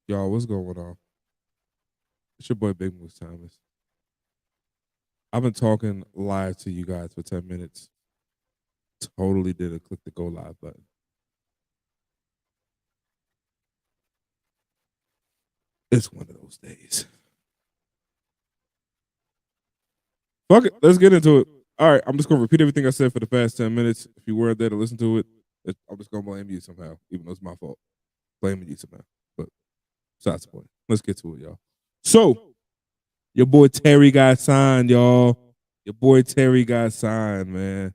Y'all, what's going on? It's your boy Big Moose Thomas. I've been talking live to you guys for 10 minutes. Totally didn't click the go live button. It's one of those days. Fuck it. Let's get into it. All right. I'm just going to repeat everything I said for the past 10 minutes. If you weren't there to listen to it, I'm just going to blame you somehow, even though it's my fault. Blaming you somehow. But besides the point. Let's get to it, y'all. So, your boy Terry got signed, y'all. Your boy Terry got signed, man.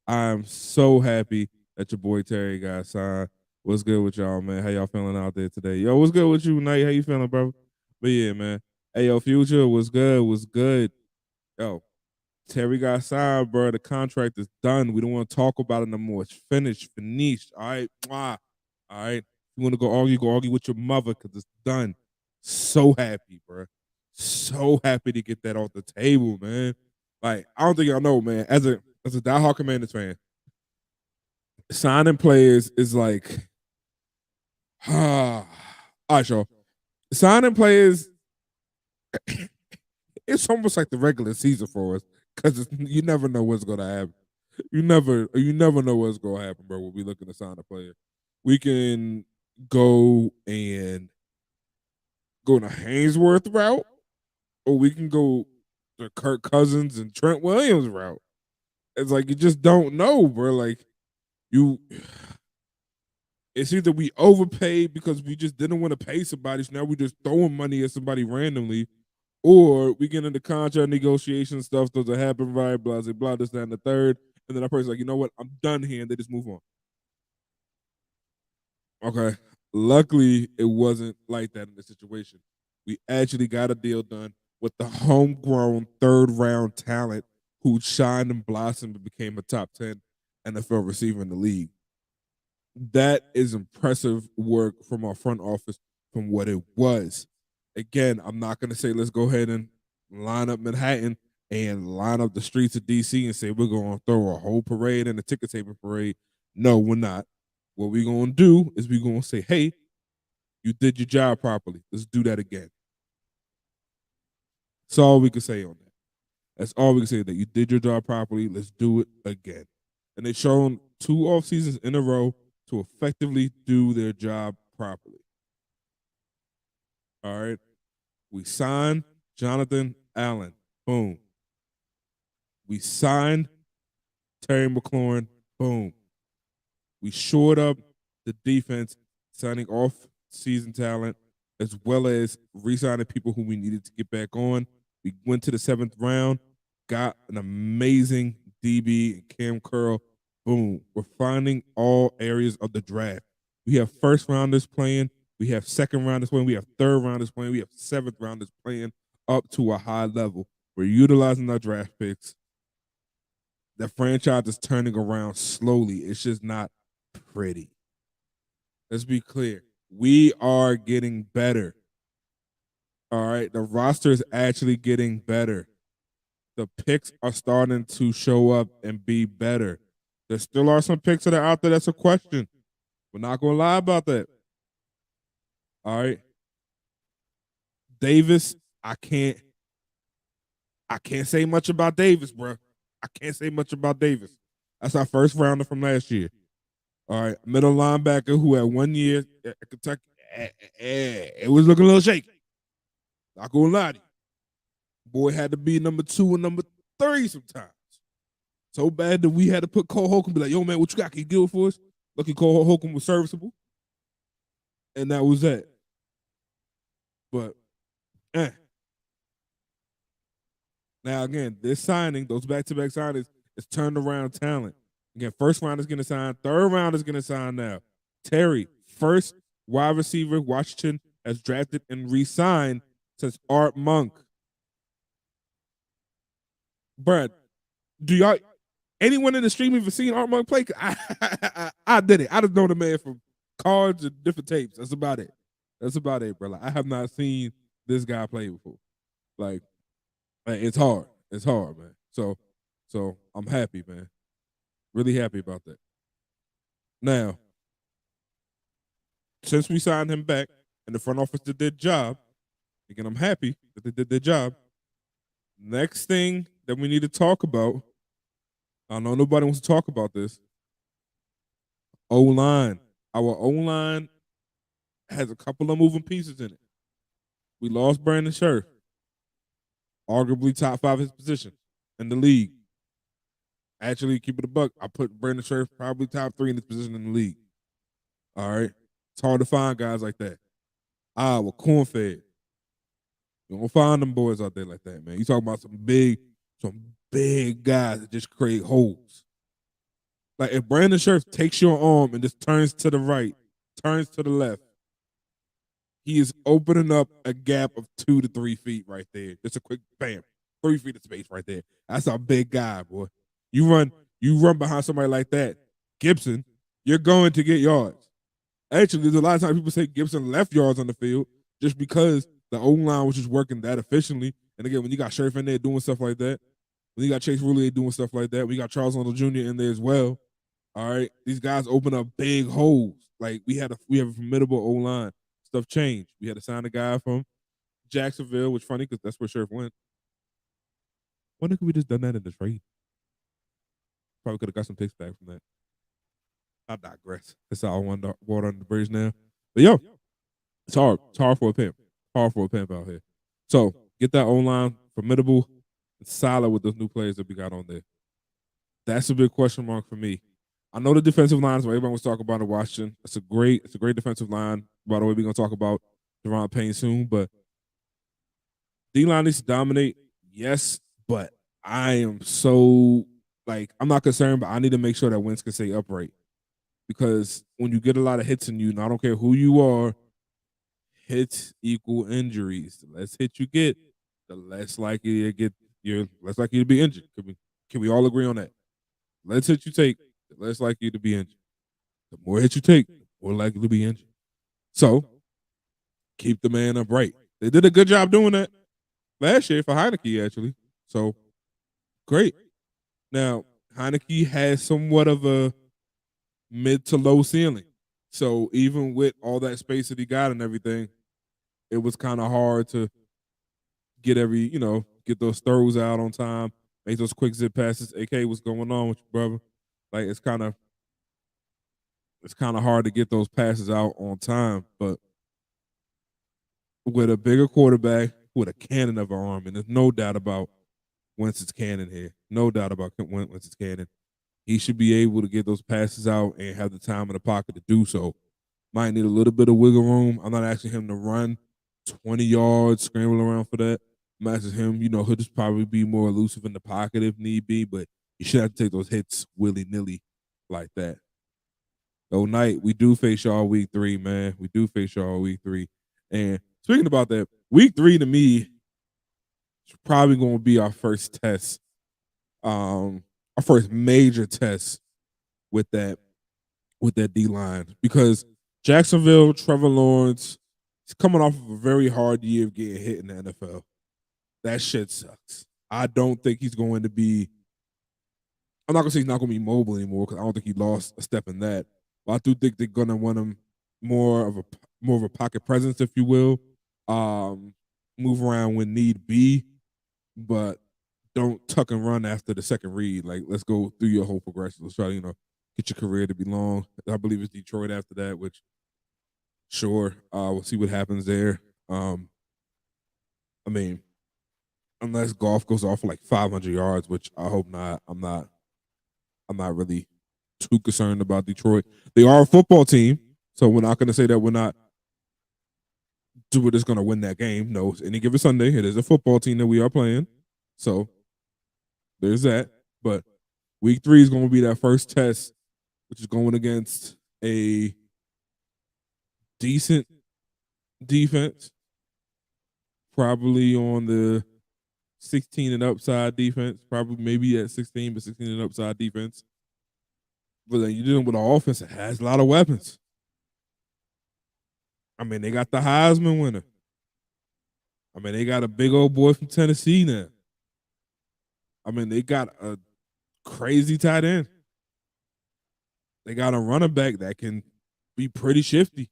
I'm so happy that your boy Terry got signed. What's good with y'all, man? How y'all feeling out there today? Yo, what's good with you, Knight? How you feeling, bro? But yeah, man. Hey, yo, Future, what's good? What's good? Yo, Terry got signed, bro. The contract is done. We don't want to talk about it no more. It's finished. All right. Mwah. All right. You want to go argue with your mother because it's done. So happy, bro. So happy to get that off the table, man. Like, I don't think y'all know, man. As a diehard Commanders fan, signing players is like, all right, y'all. Signing players, it's almost like the regular season for us because you never know what's gonna happen. You never know what's gonna happen, bro. When we looking to sign a player, we can go and go the Hainsworth route, or we can go the Kirk Cousins and Trent Williams route. It's like you just don't know, bro. Like you, it's either we overpaid because we just didn't want to pay somebody, so now we just throwing money at somebody randomly, or we get into contract negotiation stuff doesn't happen right, blah, blah, blah, this, that, and the third, and then that person's like, you know what, I'm done here, and they just move on. Okay. Luckily, it wasn't like that in this situation. We actually got a deal done with the homegrown third round talent who shined and blossomed and became a top 10 NFL receiver in the league. That is impressive work from our front office from what it was. Again, I'm not going to say let's go ahead and line up Manhattan and line up the streets of DC and say we're going to throw a whole parade and a ticket taper parade. No, we're not. What we're going to do is we're going to say, hey, you did your job properly. Let's do that again. That's all we can say on that. That's all we can say, that you did your job properly. Let's do it again. And they've shown 2 off seasons in a row to effectively do their job properly. All right. We signed Jonathan Allen. Boom. We signed Terry McLaurin. Boom. We shored up the defense, signing off-season talent, as well as re-signing people who we needed to get back on. We went to the 7th round, got an amazing DB, Cam Curl. Boom. We're finding all areas of the draft. We have first rounders playing. We have second rounders playing. We have third rounders playing. We have 7th rounders playing up to a high level. We're utilizing our draft picks. The franchise is turning around slowly. It's just not pretty. Let's be clear. We are getting better. All right. The roster is actually getting better. The picks are starting to show up and be better. There still are some picks that are out there that's a question. We're not going to lie about that. All right. Davis, I can't say much about Davis, bro. I can't say much about Davis. That's our first rounder from last year. All right, middle linebacker who had 1 year at Kentucky. It was looking a little shaky. Not gonna lie to you. Boy had to be number 2 and number 3 sometimes. So bad that we had to put Cole Holcomb, be like, yo, man, what you got? Can you do it for us? Lucky Cole Holcomb was serviceable. And that was that. But, Now, again, this signing, those back-to-back signings, is turned around talent. Again, first round is going to sign. Third round is going to sign now. Terry, first wide receiver Washington has drafted and re-signed since Art Monk. Brad, do y'all, anyone in the stream even seen Art Monk play? I did it. I just know the man from cards and different tapes. That's about it. That's about it, bro. Like, I have not seen this guy play before. Like it's hard. It's hard, man. So I'm happy, man. Really happy about that. Now, since we signed him back, and the front office did their job. Again, I'm happy that they did their job. Next thing that we need to talk about, I know nobody wants to talk about this. O-line. Our O-line has a couple of moving pieces in it. We lost Brandon Scherf, arguably top 5 his position in the league. Actually, keep it a buck. I put Brandon Scherf probably top 3 in his position in the league. All right. It's hard to find guys like that. We're corn-fed. You don't find them boys out there like that, man. You talking about some big guys that just create holes. Like if Brandon Scherf takes your arm and just turns to the right, turns to the left, he is opening up a gap of 2 to 3 feet right there. Just a quick bam, 3 feet of space right there. That's a big guy, boy. You run behind somebody like that, Gibson, you're going to get yards. Actually, there's a lot of times people say Gibson left yards on the field just because the O-line was just working that efficiently. And again, when you got Scherf in there doing stuff like that, when you got Chase Roulier doing stuff like that, we got Charles Arnold Jr. in there as well. All right, these guys open up big holes. Like we have a formidable O-line. Stuff changed. We had to sign a guy from Jacksonville, which is funny because that's where Scherf went. Why could we just done that in the trade? Probably could have got some picks back from that. I digress. That's all I want to water on the bridge now. But yo, it's hard. It's hard for a pimp. Hard for a pimp out here. So get that O-line formidable and solid with those new players that we got on there. That's a big question mark for me. I know the defensive line is what everyone was talking about in Washington. It's a great defensive line. By the way, we're gonna talk about Deron Payne soon, but D-line needs to dominate, yes, but I am so I'm not concerned, but I need to make sure that Wentz can stay upright. Because when you get a lot of hits in you, and I don't care who you are, hits equal injuries. The less hits you get, the less likely you're less likely to be injured. Can we all agree on that? The less hits you take, the less likely to be injured. The more hits you take, the more likely to be injured. So keep the man upright. They did a good job doing that last year for Heineke, actually. So great. Now, Heineke has somewhat of a mid to low ceiling. So even with all that space that he got and everything, it was kind of hard to get get those throws out on time, make those quick zip passes. AK, what's going on with you, brother? Like it's kind of hard to get those passes out on time. But with a bigger quarterback, with a cannon of an arm, and there's no doubt about Wentz's cannon here. No doubt about Wentz's cannon. He should be able to get those passes out and have the time in the pocket to do so. Might need a little bit of wiggle room. I'm not asking him to run 20 yards, scramble around for that. I'm asking him, he'll just probably be more elusive in the pocket if need be, but you should have to take those hits willy-nilly like that. So, Knight, we do face y'all week 3, man. We do face y'all week 3. And speaking about that, week 3 to me is probably going to be our first test, our first major test with that D-line, because Jacksonville, Trevor Lawrence, he's coming off of a very hard year of getting hit in the NFL. That shit sucks. I don't think he's going to be. I'm not gonna say he's not gonna be mobile anymore because I don't think he lost a step in that. But I do think they're gonna want him more of a pocket presence, if you will. Move around when need be, but don't tuck and run after the second read. Like, let's go through your whole progression. Let's try to, get your career to be long. I believe it's Detroit after that, which sure, we'll see what happens there. I mean, unless Goff goes off for like 500 yards, which I hope not. I'm not really too concerned about Detroit. They are a football team, so we're not going to say that we're just going to win that game. No, it's any given Sunday, it is a football team that we are playing. So there's that. But week 3 is going to be that first test, which is going against a decent defense, probably on the 16 and upside defense, probably maybe at 16, but 16 and upside defense. But then you're dealing with an offense that has a lot of weapons. I mean, they got the Heisman winner. I mean, they got a big old boy from Tennessee now. I mean, they got a crazy tight end. They got a running back that can be pretty shifty.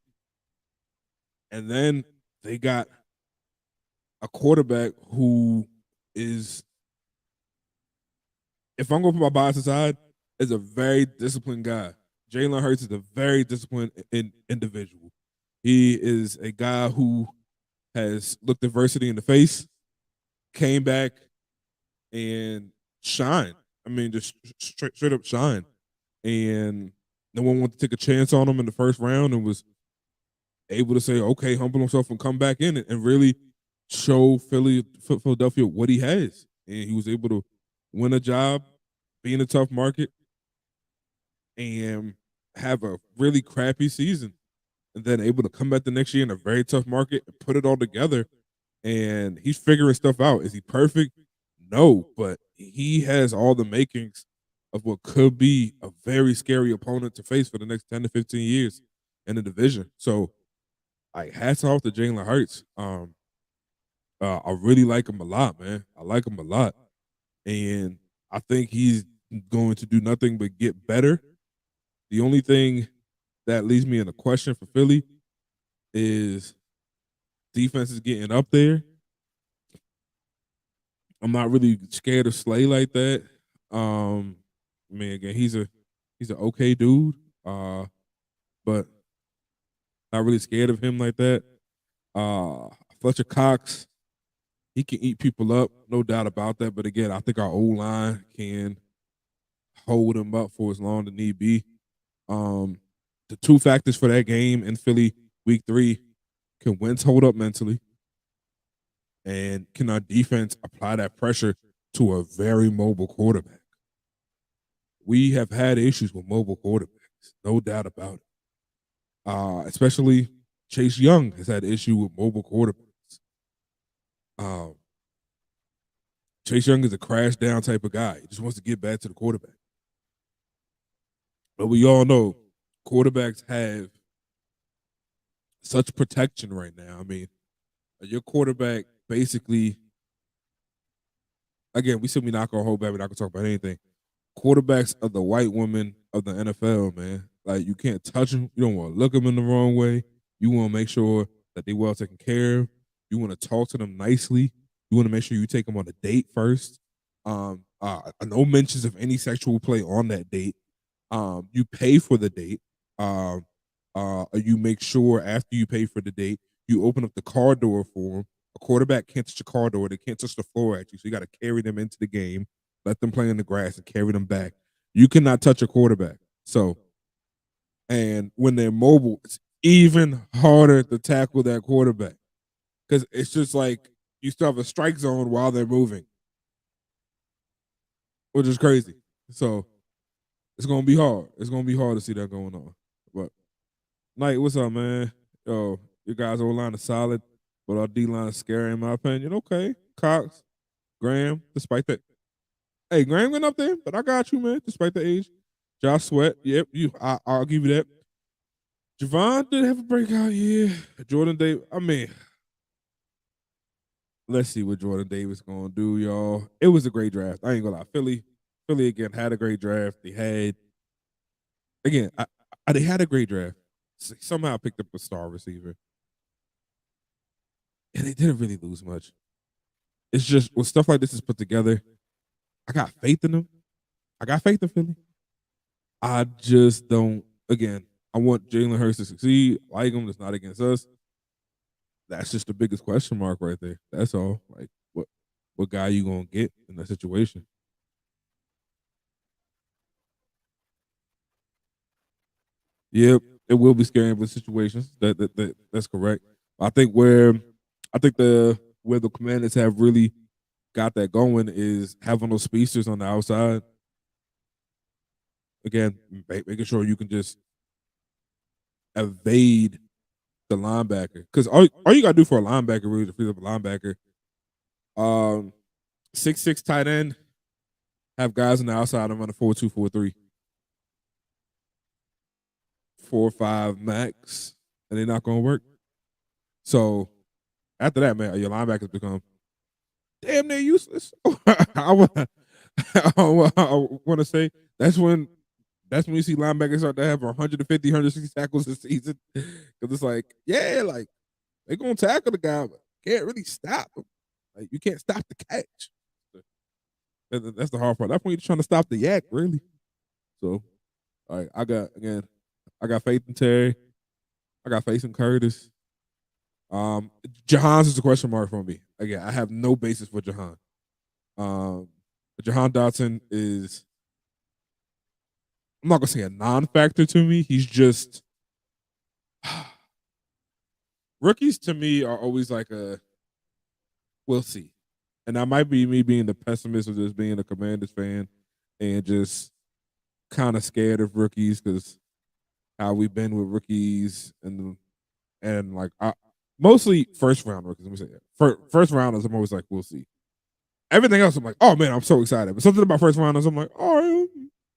And then they got a quarterback who is, if I'm going to put my bias aside, is a very disciplined guy. Jalen Hurts is a very disciplined individual. He is a guy who has looked adversity in the face, came back, and shined. I mean, just straight up shine. And no one wanted to take a chance on him in the first round, and was able to say, okay, humble himself and come back in and really show Philadelphia what he has. And he was able to win a job, be in a tough market, and have a really crappy season. And then able to come back the next year in a very tough market and put it all together. And he's figuring stuff out. Is he perfect? No, but he has all the makings of what could be a very scary opponent to face for the next 10 to 15 years in the division. So, like, hats off to Jalen Hurts. I really like him a lot, man. I like him a lot. And I think he's going to do nothing but get better. The only thing that leaves me in a question for Philly is defense is getting up there. I'm not really scared of Slay like that. I mean, again, he's an okay dude, but not really scared of him like that. Fletcher Cox, he can eat people up, no doubt about that. But again, I think our O line can hold him up for as long as need be. The two factors for that game in Philly week 3, can Wentz hold up mentally? And can our defense apply that pressure to a very mobile quarterback? We have had issues with mobile quarterbacks, no doubt about it. Especially Chase Young has had issue with mobile quarterbacks. Chase Young is a crash down type of guy. He just wants to get back to the quarterback. But we all know quarterbacks have such protection right now. I mean, your quarterback basically, again, we said we're not gonna hold back, we're not gonna talk about anything. Quarterbacks are the white women of the NFL, man. Like, you can't touch them. You don't want to look them in the wrong way. You want to make sure that they're well taken care of. You want to talk to them nicely. You want to make sure you take them on a date first. No mentions of any sexual play on that date. You pay for the date. You make sure after you pay for the date, you open up the car door for them. A quarterback can't touch a car door. They can't touch the floor at you. So you got to carry them into the game, let them play in the grass, and carry them back. You cannot touch a quarterback. So, and when they're mobile, it's even harder to tackle that quarterback because it's just like you still have a strike zone while they're moving, which is crazy. So it's gonna be hard. It's gonna be hard to see that going on. But Knight, what's up, man? Yo, your guys' O line is solid, but our D line is scary in my opinion. Okay, Cox, Graham, despite that. Hey, Graham went up there, but I got you, man. Despite the age, Josh Sweat, yep, I'll give you that. Javon did have a breakout year. Jordan Davis, I mean, let's see what Jordan Davis gonna do, y'all. It was a great draft. I ain't gonna lie. Philly again had a great draft. They had again, they had a great draft. Somehow picked up a star receiver, and they didn't really lose much. It's just when stuff like this is put together, I got faith in them. I got faith in Philly. I just don't. Again, I want Jalen Hurts to succeed. I like him. It's not against us. That's just the biggest question mark right there. That's all. Like, what guy you gonna get in that situation? Yep, it will be scary with situations. That's correct. I think where the Commanders have really got that going is having those speedsters on the outside. Again, making sure you can just evade the linebacker. Because all you gotta do for a linebacker really to free up a linebacker, 6'6" tight end, have guys on the outside and run a 4-2, 4-3. 4-5 max, and they're not gonna work. So after that, man, your linebackers become damn near useless. I want to say that's when you see linebackers start to have 150, 160 tackles a season because it's like, yeah, like They gonna tackle the guy, but can't really stop him. Like you can't stop the catch. That's the hard part. That's when you're trying to stop the yak, really. So, all right, I got faith in Terry. I got faith in Curtis. Jahan's is a question mark for me. Again, I have no basis for Jahan. Jahan Dotson is, I'm not gonna say a non-factor to me. He's just rookies to me are always like a we'll see. And that might be me being the pessimist of just being a Commanders fan and just kind of scared of rookies because how we've been with rookies and like mostly first round rookies. Let me say that. First rounders, I'm always like, we'll see. Everything else, I'm like, oh man, I'm so excited. But something about first rounders, I'm like, all right,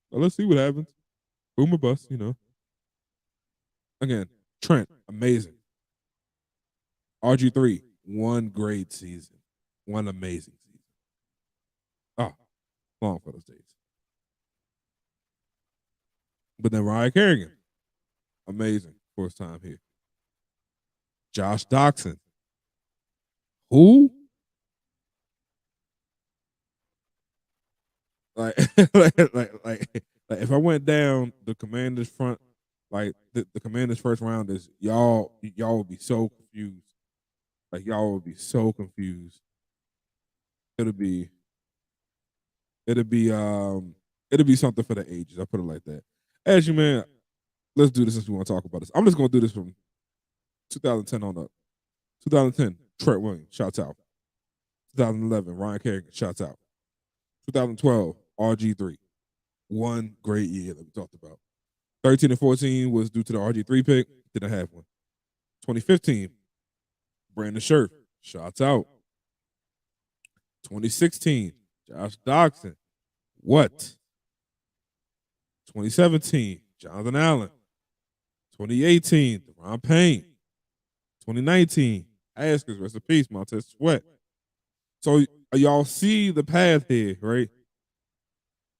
well, let's see what happens. Boom or bust, Again, Trent, amazing. RG3, one great season, one amazing season. Oh, long for those days. But then Ryan Kerrigan, amazing first time here. Josh Doxson, who? Like, like, if I went down the Commanders front, like the Commanders first round is y'all would be so confused. Like y'all would be so confused. It'll be it'll be um it'll be something for the ages. I put it like that. As you man, let's do this since we want to talk about this. I'm just gonna do this from 2010 on up. 2010, Trent Williams, shouts out. 2011, Ryan Kerrigan, shouts out. 2012, RG3. One great year that we talked about. 13 and 14 was due to the RG3 pick. Didn't have one. 2015, Brandon Scherf, shouts out. 2016, Josh Doxson. What? 2017, Jonathan Allen. 2018, Deron Payne. 2019, Haskins, rest in peace, Montez Sweat. So y'all see the path here, right?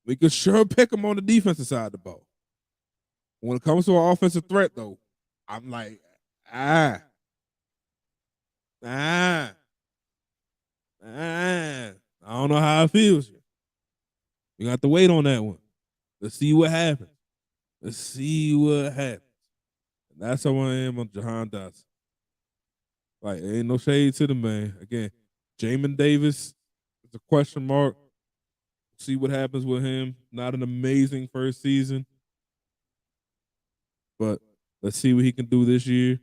We could sure pick them on the defensive side of the ball. When it comes to an offensive threat, though, I'm like, I don't know how it feels. We got to wait on that one. Let's see what happens. Let's see what happens. And that's how I am on Jahan Dotson. Like, ain't no shade to the man. Again, Jamin Davis is a question mark. See what happens with him. Not an amazing first season, but let's see what he can do this year.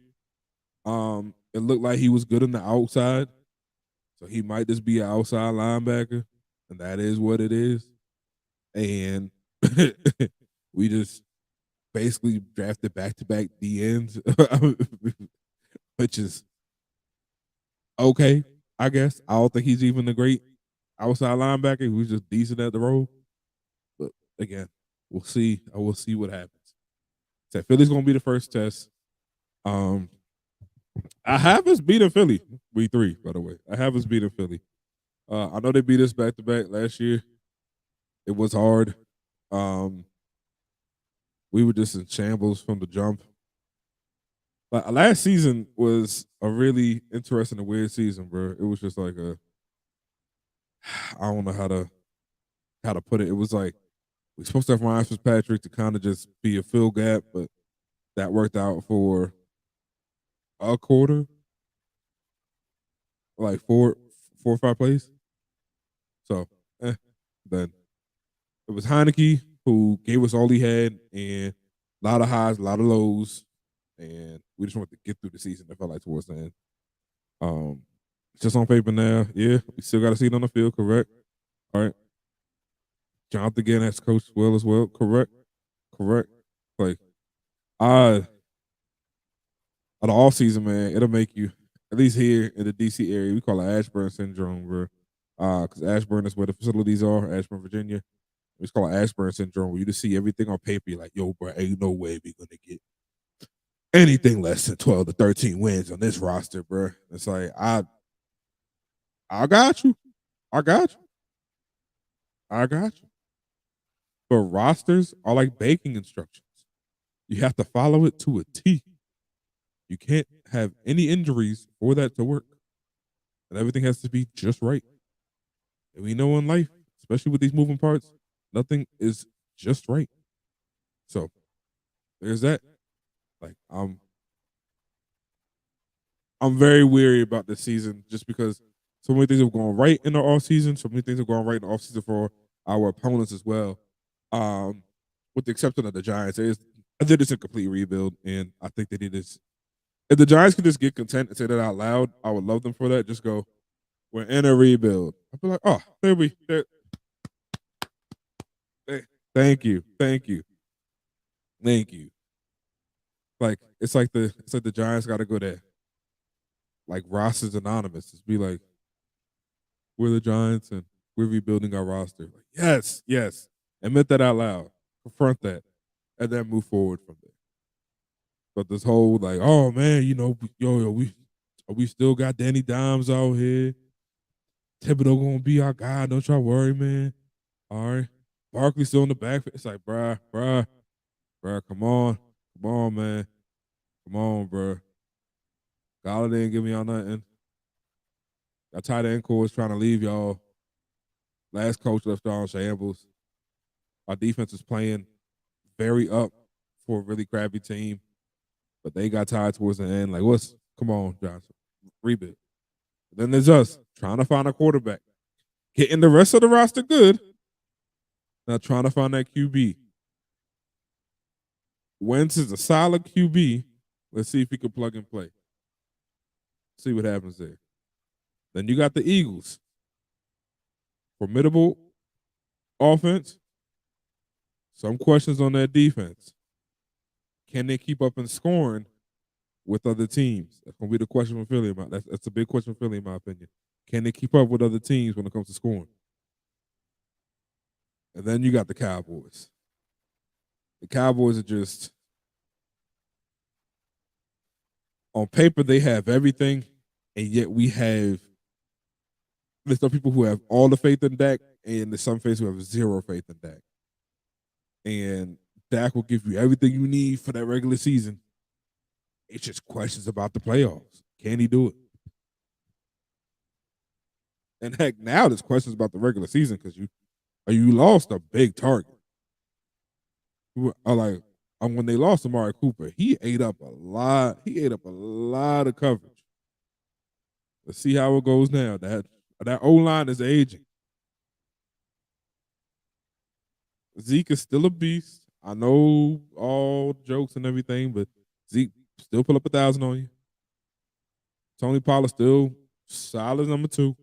It looked like he was good on the outside, so he might just be an outside linebacker, and that is what it is. And we just basically drafted back-to-back DNs, which is okay, I guess. I don't think he's even a great outside linebacker. He was just decent at the role. But again, we'll see. I will see what happens. So Philly's gonna be the first test. I have us beating Philly week 3, by the way. I have us beating Philly. I know they beat us back to back last year. It was hard. We were just in shambles from the jump. Like last season was a really interesting and weird season, bro. It was just like I don't know how to put it. It was like we're supposed to have Ryan Fitzpatrick to kind of just be a fill gap, but that worked out for a quarter, like four or five plays. So, then it was Heineke who gave us all he had, and a lot of highs, a lot of lows, and we just wanted to get through the season. I felt like towards the end. Just on paper now, yeah, we still got to see it on the field, correct? All right. Jonathan again as coach as well, correct? Correct. Like, out of all season, man, it'll make you, at least here in the DC area, we call it Ashburn syndrome, bro. Because Ashburn is where the facilities are, Ashburn, Virginia. It's called Ashburn syndrome, where you just see everything on paper. You're like, yo, bro, ain't no way we're gonna get anything less than 12 to 13 wins on this roster, bro. It's like I got you. I got you. I got you. But rosters are like baking instructions. You have to follow it to a T. You can't have any injuries for that to work. And everything has to be just right. And we know in life, especially with these moving parts, nothing is just right. So there's that. Like I'm very weary about this season just because so many things have gone right in the off season. So many things have gone right in the off season for our opponents as well. Um, with the exception of the Giants, I think it's a complete rebuild, and I think they need this. If the Giants could just get content and say that out loud, I would love them for that. Just go, we're in a rebuild. I'd be like, oh, thank you, thank you, thank you. Like it's like the Giants got to go there. Like Ross is anonymous. Just be like, we're the Giants and we're rebuilding our roster. Like, yes, yes. Admit that out loud. Confront that. And then move forward from there. But this whole like, oh man, we still got Danny Dimes out here. Thibodeau gonna be our guy. Don't y'all worry, man. All right. Barkley still in the back. It's like, bruh, come on, man. Come on, bruh. Galladay ain't give me y'all nothing. Our tight end core is trying to leave y'all. Last coach left y'all in shambles. Our defense is playing very up for a really crappy team, but they got tired towards the end. Like, come on, Johnson, rebuild. Then there's us trying to find a quarterback, getting the rest of the roster good. Now trying to find that QB. Wentz is a solid QB. Let's see if he can plug and play. See what happens there. Then you got the Eagles. Formidable offense. Some questions on that defense. Can they keep up in scoring with other teams? That's going to be the question for Philly. That's a big question for Philly, in my opinion. Can they keep up with other teams when it comes to scoring? And then you got the Cowboys. The Cowboys are just, on paper, they have everything, and yet there's some people who have all the faith in Dak, and there's some fans who have zero faith in Dak. And Dak will give you everything you need for that regular season. It's just questions about the playoffs. Can he do it? And heck, now there's questions about the regular season because you lost a big target. When they lost Amari Cooper, he ate up a lot. He ate up a lot of coverage. Let's see how it goes now. That O line is aging. Zeke is still a beast. I know all jokes and everything, but Zeke still put up 1,000 on you. Tony Pollard still solid number 2.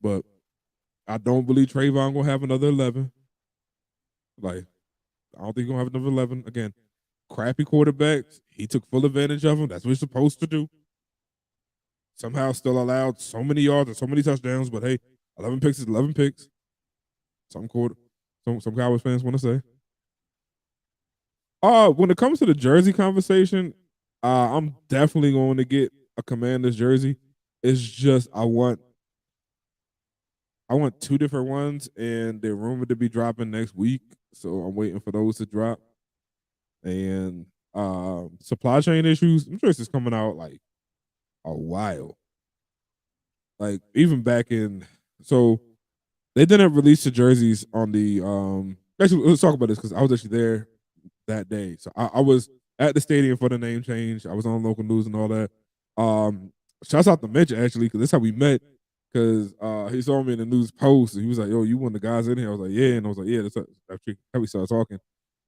But I don't believe Trayvon gonna have another 11. Like, I don't think he's gonna have another 11. Again, crappy quarterbacks. He took full advantage of them. That's what he's supposed to do. Somehow still allowed so many yards and so many touchdowns, but hey, 11 picks is 11 picks. Some Cowboys fans want to say. When it comes to the jersey conversation, I'm definitely going to get a Commanders jersey. It's just I want 2 different ones, and they're rumored to be dropping next week. So I'm waiting for those to drop. And supply chain issues, I'm sure this is coming out like a while. Like even back in, so they didn't release the jerseys on the actually let's talk about this because I was actually there that day. So I was at the stadium for the name change. I was on local news and all that. Shouts out to Mitch actually, because that's how we met. Because he saw me in the news post and he was like, "Yo, you one of the guys in here?" I was like, "Yeah," and I was like, "Yeah." That's how we started talking.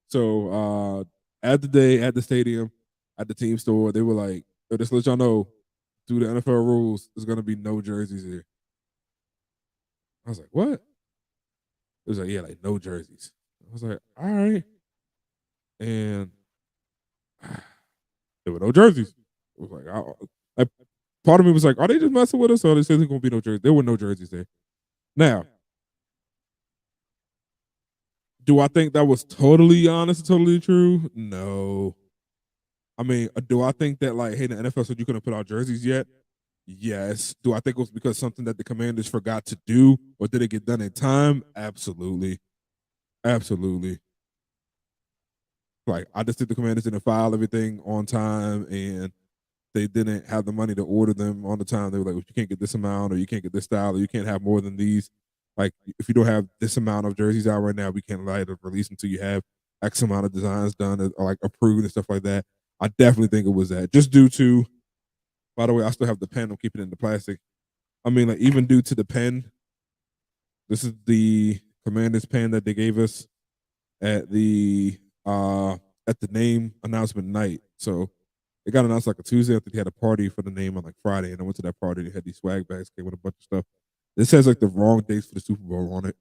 So at the day at the stadium, at the team store, they were like, "Yo, just to let y'all know, through the NFL rules, there's gonna be no jerseys here." I was like, "What?" It was like, "Yeah, like no jerseys." I was like, "All right," and there were no jerseys. I was like, part of me was like, "Are they just messing with us?" Or they said there's gonna be no jerseys. There were no jerseys there. Now, do I think that was totally honest and totally true? No. I mean, do I think that like, hey, the NFL said you couldn't put out jerseys yet? Yes. Do I think it was because something that the Commanders forgot to do, or did it get done in time? Absolutely, absolutely. Like I just think the Commanders didn't file everything on time, and they didn't have the money to order them on the time. They were like, well, you can't get this amount, or you can't get this style, or you can't have more than these. Like if you don't have this amount of jerseys out right now, we can't allow you to release until you have X amount of designs done or like approved and stuff like that. I definitely think it was that. Just due to, by the way, I still have the pen. I'm keeping it in the plastic. I mean, like even due to the pen, this is the Commanders pen that they gave us at the uh at the name announcement night. So it got announced like a Tuesday. I think they had a party for the name on like Friday, and I went to that party. They had these swag bags, came with a bunch of stuff. It says like the wrong dates for the Super Bowl on it.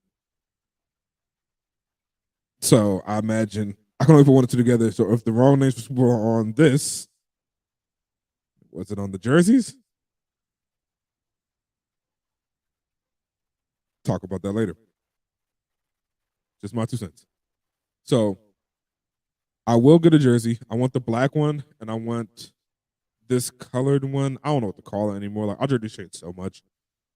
So I imagine I can only put one or two together. So if the wrong names for Super Bowl are on this, was it on the jerseys? Talk about that later. Just my 2 cents. So I will get a jersey. I want the black one, and I want this colored one. I don't know what to call it anymore. Like I dread this shade so much.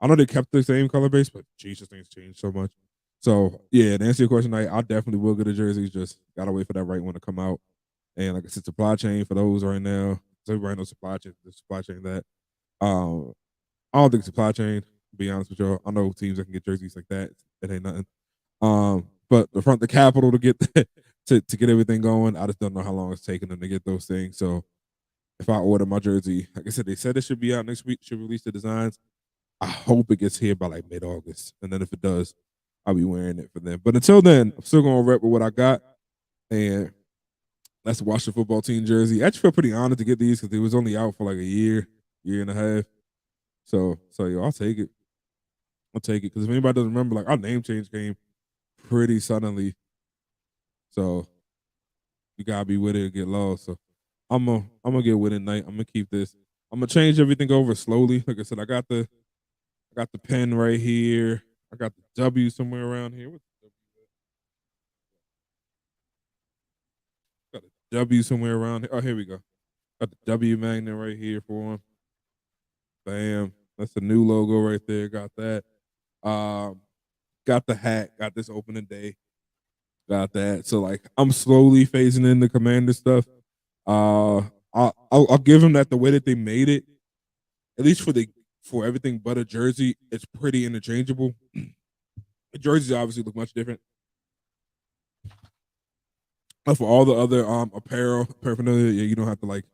I know they kept the same color base, but Jesus, things changed so much. So yeah, to answer your question, I definitely will get a jersey. Just gotta wait for that right one to come out. And like I said, supply chain for those right now. So everybody knows supply chain. The supply chain that. Um, I don't think supply chain. To be honest with y'all, I know teams that can get jerseys like that. It ain't nothing. But the capital to get to get everything going, I just don't know how long it's taking them to get those things. So if I order my jersey, like I said, they said it should be out next week. Should release the designs. I hope it gets here by like mid-August, and then if it does, I'll be wearing it for them. But until then, I'm still gonna rep with what I got, and that's the Washington football team jersey. I actually feel pretty honored to get these because it was only out for like a year and a half. So yo, I'll take it. I'll take it because if anybody doesn't remember, like our name change came pretty suddenly, so you gotta be with it and get lost. So I'm gonna get with it tonight. I'm gonna keep this. I'm gonna change everything over slowly. Like I said, I got the pen right here. I got the W somewhere around here. What's the W? Got a W somewhere around here. Oh, here we go. Got the W magnet right here for him. Bam. That's the new logo right there. Got that. Um, got the hat. Got this opening day. Got that. So like I'm slowly phasing in the commander stuff. Uh, I'll give them that the way that they made it, at least for everything but a jersey, it's pretty interchangeable. The jerseys obviously look much different. But for all the other apparel paraphernalia, yeah, you don't have to like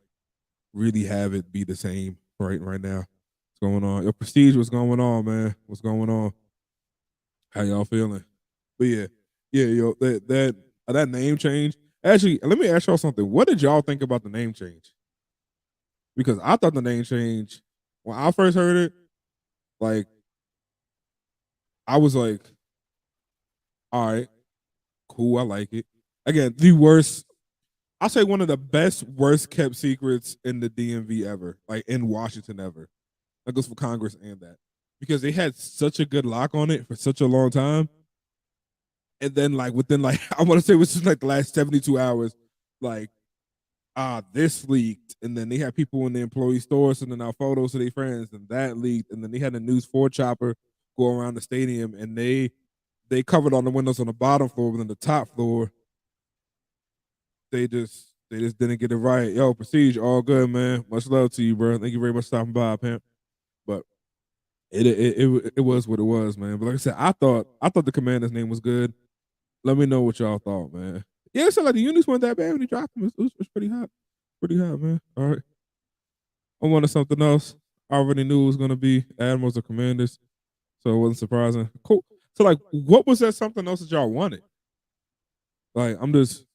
really have it be the same right now. What's going on? Your prestige, what's going on, man? What's going on? How y'all feeling? But yeah, yo, that name change. Actually, let me ask y'all something. What did y'all think about the name change? Because I thought the name change when I first heard it, like I was like, all right, cool, I like it. Again, the worst. I'll say one of the best, worst kept secrets in the DMV ever, like in Washington ever. That goes for Congress and that. Because they had such a good lock on it for such a long time. And then like within like I want to say it was just like the last 72 hours, like this leaked, and then they had people in the employee stores sending out photos to their friends, and that leaked, and then they had a News 4 chopper go around the stadium, and they covered on the windows on the bottom floor, but on the top floor, they just didn't get it right. Yo, Prestige, all good, man. Much love to you, bro. Thank you very much for stopping by, Pimp. But it was what it was, man. But like I said, I thought the commander's name was good. Let me know what y'all thought, man. Yeah, it sounded like the units weren't that bad when he dropped them. It was pretty hot, man. All right, I wanted something else. I already knew it was gonna be admirals or commanders, so it wasn't surprising. Cool. So like, what was that something else that y'all wanted? Like, I'm just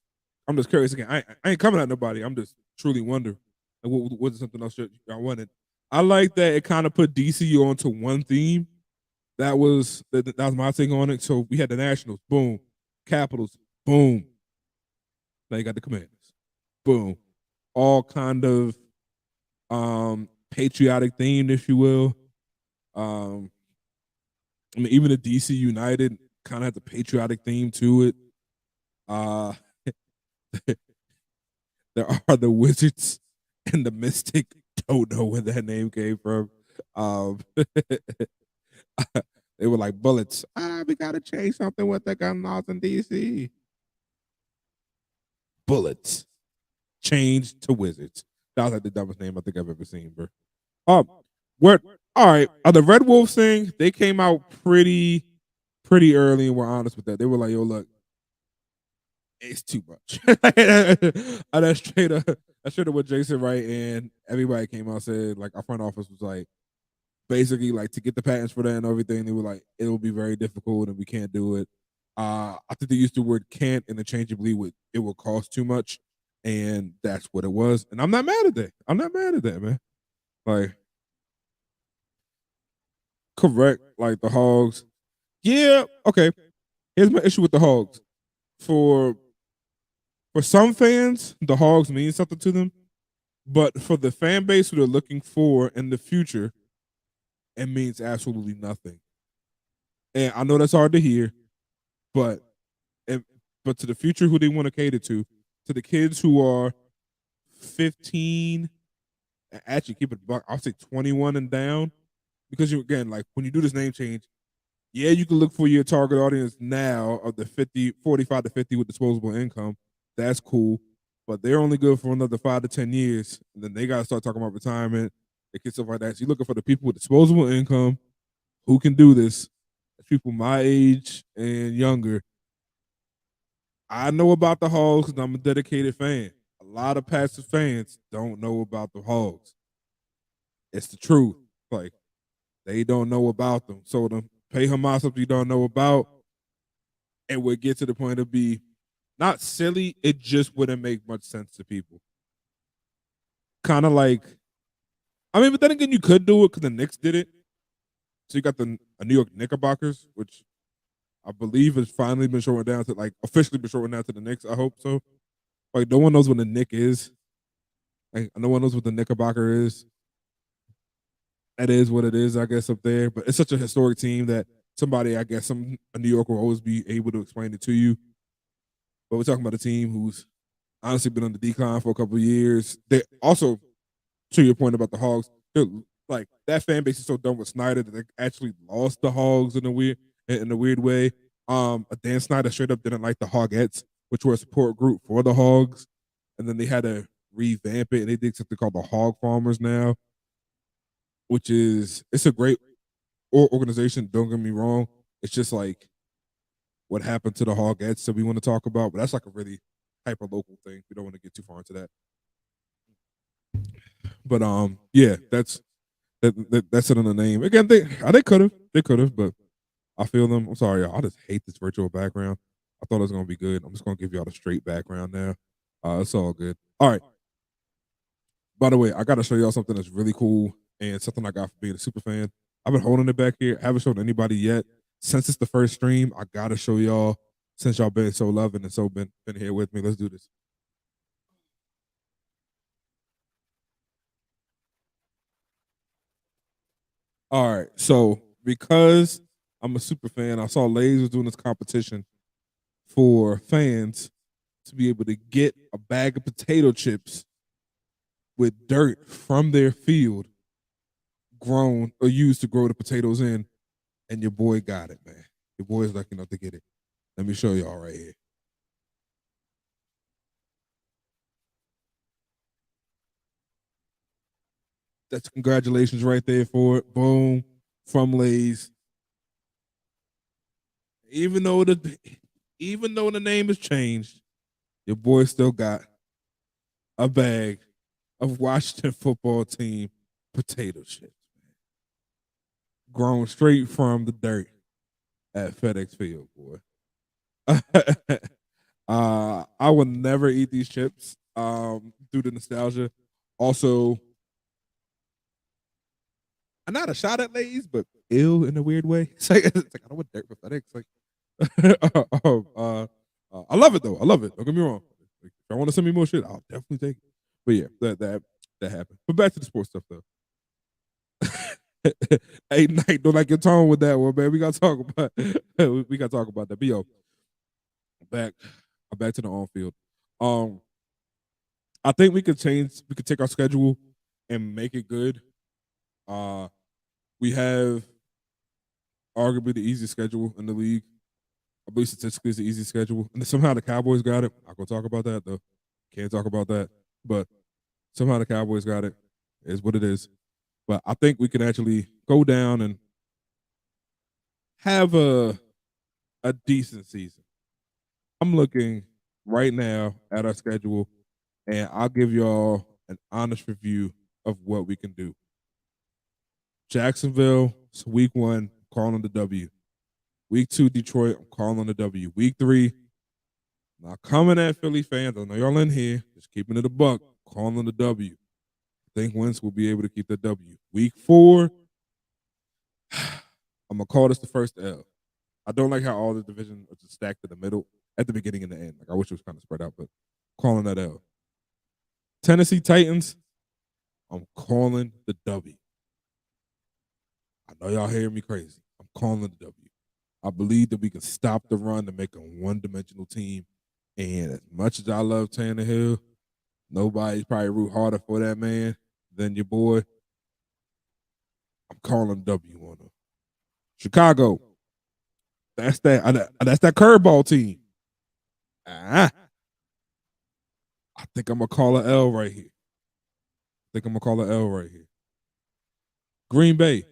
curious again. I ain't coming at nobody. I'm just truly wondering. Like, what was something else y'all wanted? I like that it kind of put DCU onto one theme. That was my take on it. So we had the Nationals, boom, Capitals, boom. Now you got the Commanders, boom. All kind of patriotic themed, if you will. Um, I mean, even the DC United kind of had the patriotic theme to it. Uh, there are the Wizards and the Mystic. Don't know where that name came from. Um, they were like bullets. We gotta change something with the gun laws in DC. Bullets changed to Wizards. That was like the dumbest name I think I've ever seen, bro. Um, what? All right, the Red Wolves thing, they came out pretty early, and we're honest with that. They were like, "Yo, look, it's too much." That's straight up. That's straight up what Jason Wright and everybody came out and said. Like our front office was like, basically like to get the patents for that and everything. They were like, it will be very difficult and we can't do it. I think they used the word can't interchangeably with it will cost too much, and that's what it was. And I'm not mad at that. I'm not mad at that, man. Like, correct. Like the Hogs. Yeah, okay. Here's my issue with the Hogs. For some fans, the Hogs mean something to them, but for the fan base who they're looking for in the future, it means absolutely nothing. And I know that's hard to hear, but and, but to the future who they want to cater to the kids who are 15, actually keep it buck, I'll say 21 and down, because you again, like when you do this name change, yeah, you can look for your target audience now of the 45 to 50 with disposable income. That's cool. But they're only good for another 5 to 10 years. And then they gotta start talking about retirement and stuff like that. So you're looking for the people with disposable income who can do this. People my age and younger. I know about the Hogs because I'm a dedicated fan. A lot of passive fans don't know about the Hogs. It's the truth. Like they don't know about them. So to pay homage something you don't know about, it would get to the point of be not silly. It just wouldn't make much sense to people. Kind of like, I mean, but then again, you could do it because the Knicks did it. So you got the New York Knickerbockers, which I believe has finally been shortened down to like officially been shortened down to the Knicks. I hope so. Like no one knows what the Nick is. Like no one knows what the Knickerbocker is. That is what it is, I guess, up there. But it's such a historic team that somebody, I guess, a New Yorker will always be able to explain it to you. But we're talking about a team who's honestly been on the decline for a couple of years. They also, to your point about the Hogs, like that fan base is so done with Snyder that they actually lost the Hogs in a weird way. Dan Snyder straight up didn't like the Hogettes, which were a support group for the Hogs, and then they had to revamp it, and they did something called the Hog Farmers now, which is it's a great organization. Don't get me wrong. It's just like what happened to the Hogettes that we want to talk about, but that's like a really hyper local thing. We don't want to get too far into that. But yeah, that's it in the name. Again, they could have, but I feel them. I'm sorry, y'all. I just hate this virtual background. I thought it was gonna be good. I'm just gonna give y'all the straight background now. It's all good. All right. By the way, I gotta show y'all something that's really cool and something I got for being a super fan. I've been holding it back here. I haven't shown anybody yet. Since it's the first stream, I gotta show y'all since y'all been so loving and so been here with me. Let's do this. All right. So because I'm a super fan, I saw Lays was doing this competition for fans to be able to get a bag of potato chips with dirt from their field grown or used to grow the potatoes in, and your boy got it, man. Your boy is lucky enough to get it. Let me show y'all right here. That's congratulations right there for it. Boom. From Lay's. Even though the name has changed, your boy still got a bag of Washington football team potato chips, grown straight from the dirt at FedEx Field, boy. I will never eat these chips due to nostalgia. Also, I'm not a shot at Lay's, but ill in a weird way. It's like I don't want dirt for FedEx. Like, I love it though. I love it. Don't get me wrong. Like, if I want to send me more shit, I'll definitely take it. But yeah, that happened. But back to the sports stuff though. Hey, Knight, don't like your tone with that one, man. We gotta talk about we gotta talk about that. But yo, back back to the on field. Um, I think we could take our schedule and make it good. We have arguably the easiest schedule in the league. I believe statistically it's an easy schedule. And somehow the Cowboys got it. I'm gonna talk about that though. Can't talk about that. But somehow the Cowboys got it. Is what it is. But I think we can actually go down and have a decent season. I'm looking right now at our schedule, and I'll give y'all an honest review of what we can do. Jacksonville, it's week 1, calling the W. Week 2, Detroit, I'm calling the W. Week 3, not coming at Philly fans. I know y'all in here, just keeping it a buck, calling the W. I think Wentz will be able to keep the W. Week 4, I'm gonna call this the first L. I don't like how all the divisions are just stacked in the middle at the beginning and the end. Like I wish it was kind of spread out, but calling that L. Tennessee Titans, I'm calling the W. I know y'all hearing me crazy. I'm calling the W. I believe that we can stop the run to make a one-dimensional team. And as much as I love Tannehill, nobody's probably root harder for that man than your boy. I'm calling W on them. Chicago, that's that curveball team. I think I'm gonna call an L right here. Green Bay,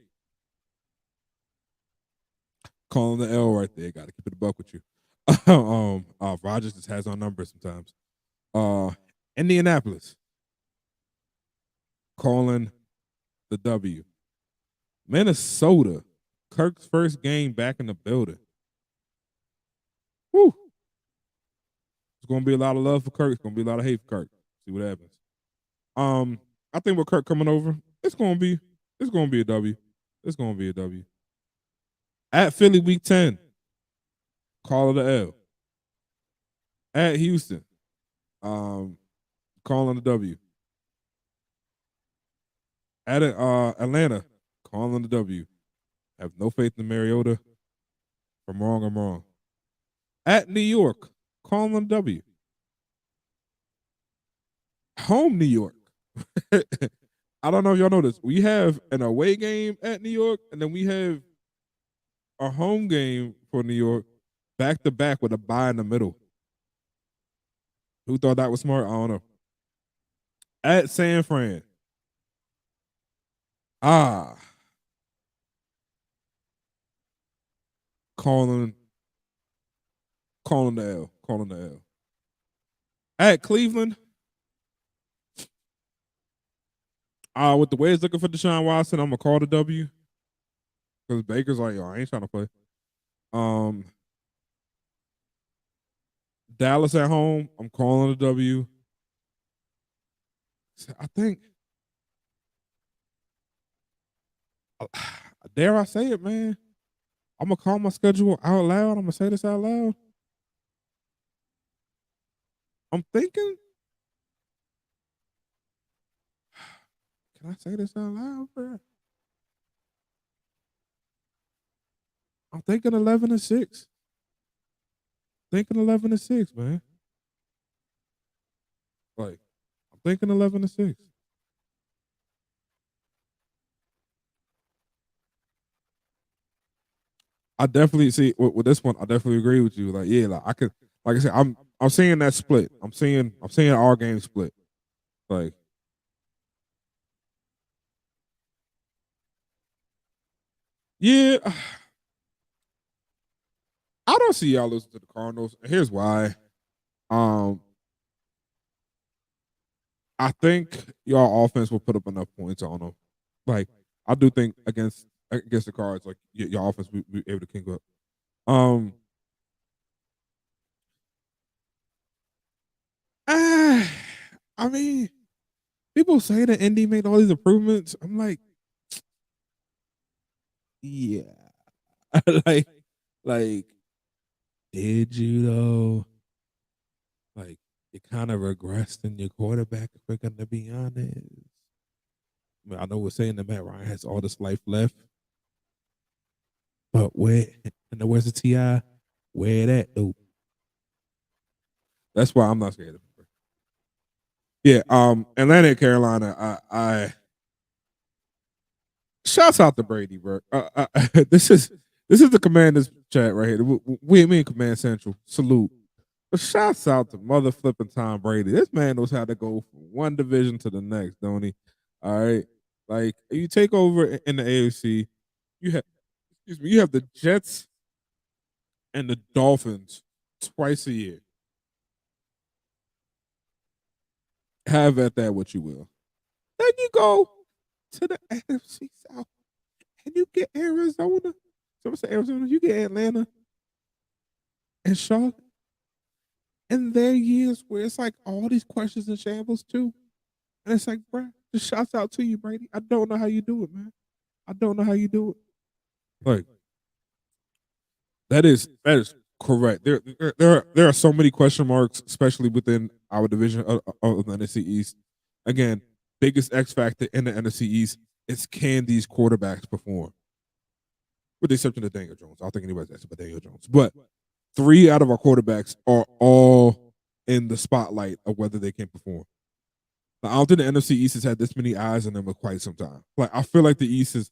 calling the L right there. Got to keep it a buck with you. Rogers just has our numbers sometimes. Indianapolis, calling the W. Minnesota, Kirk's first game back in the building. Whew. It's gonna be a lot of love for Kirk. It's gonna be a lot of hate for Kirk. See what happens. I think with Kirk coming over, it's gonna be a W. It's gonna be a W. At Philly, week 10, call it a L. At Houston, calling the W. At Atlanta, calling the W. Have no faith in Mariota. If I'm wrong, I'm wrong. At New York, calling the W. Home New York. I don't know if y'all know this. We have an away game at New York, and then we have a home game for New York back to back with a bye in the middle. Who thought that was smart? I don't know. At San Fran. Calling the L. Calling the L. At Cleveland. With the way it's looking for Deshaun Watson, I'm gonna call the W. Because Baker's like, yo, I ain't trying to play. Dallas at home, I'm calling the W. I think, dare I say it, man? I'm gonna call my schedule out loud. I'm gonna say this out loud. I'm thinking. Can I say this out loud, bro? I'm thinking 11-6. Thinking 11-6, man. Like, I'm thinking 11-6. I definitely see with this one. I definitely agree with you. Like, yeah, like I could, like I said, I'm seeing that split. I'm seeing our game split. Like, yeah, I don't see y'all losing to the Cardinals. And here's why. Um, I think your offense will put up enough points on them. Like, I do think against the Cards, like your offense will be able to king up. I mean, people say that Indy made all these improvements. I'm like, yeah, like, like, did you though? Like, you kind of regressed in your quarterback, if we're gonna be honest. I mean, I know we're saying that Matt Ryan has all this life left, but where's the Ti? Where that though? That's why I'm not scared of him. Yeah, Atlanta and Carolina. I shouts out to Brady, bro. This is the Commanders chat right here. We in Command Central. Salute. But shouts out to mother flipping Tom Brady. This man knows how to go from one division to the next, don't he? All right. Like you take over in the AFC, you have you have the Jets and the Dolphins twice a year. Have at that what you will. Then you go to the NFC South and you get Arizona. So I say Arizona, you get Atlanta and Charlotte. And there are years where it's like all these questions and shambles too. And it's like, bro, just shouts out to you, Brady. I don't know how you do it, man. I don't know how you do it. Like that is correct. There are so many question marks, especially within our division of the NFC East. Again, biggest X factor in the NFC East is can these quarterbacks perform? With the exception of Daniel Jones. I don't think anybody's asking about Daniel Jones. But 3 out of our quarterbacks are all in the spotlight of whether they can perform. Now, I don't think the NFC East has had this many eyes on them for quite some time. Like I feel like the East is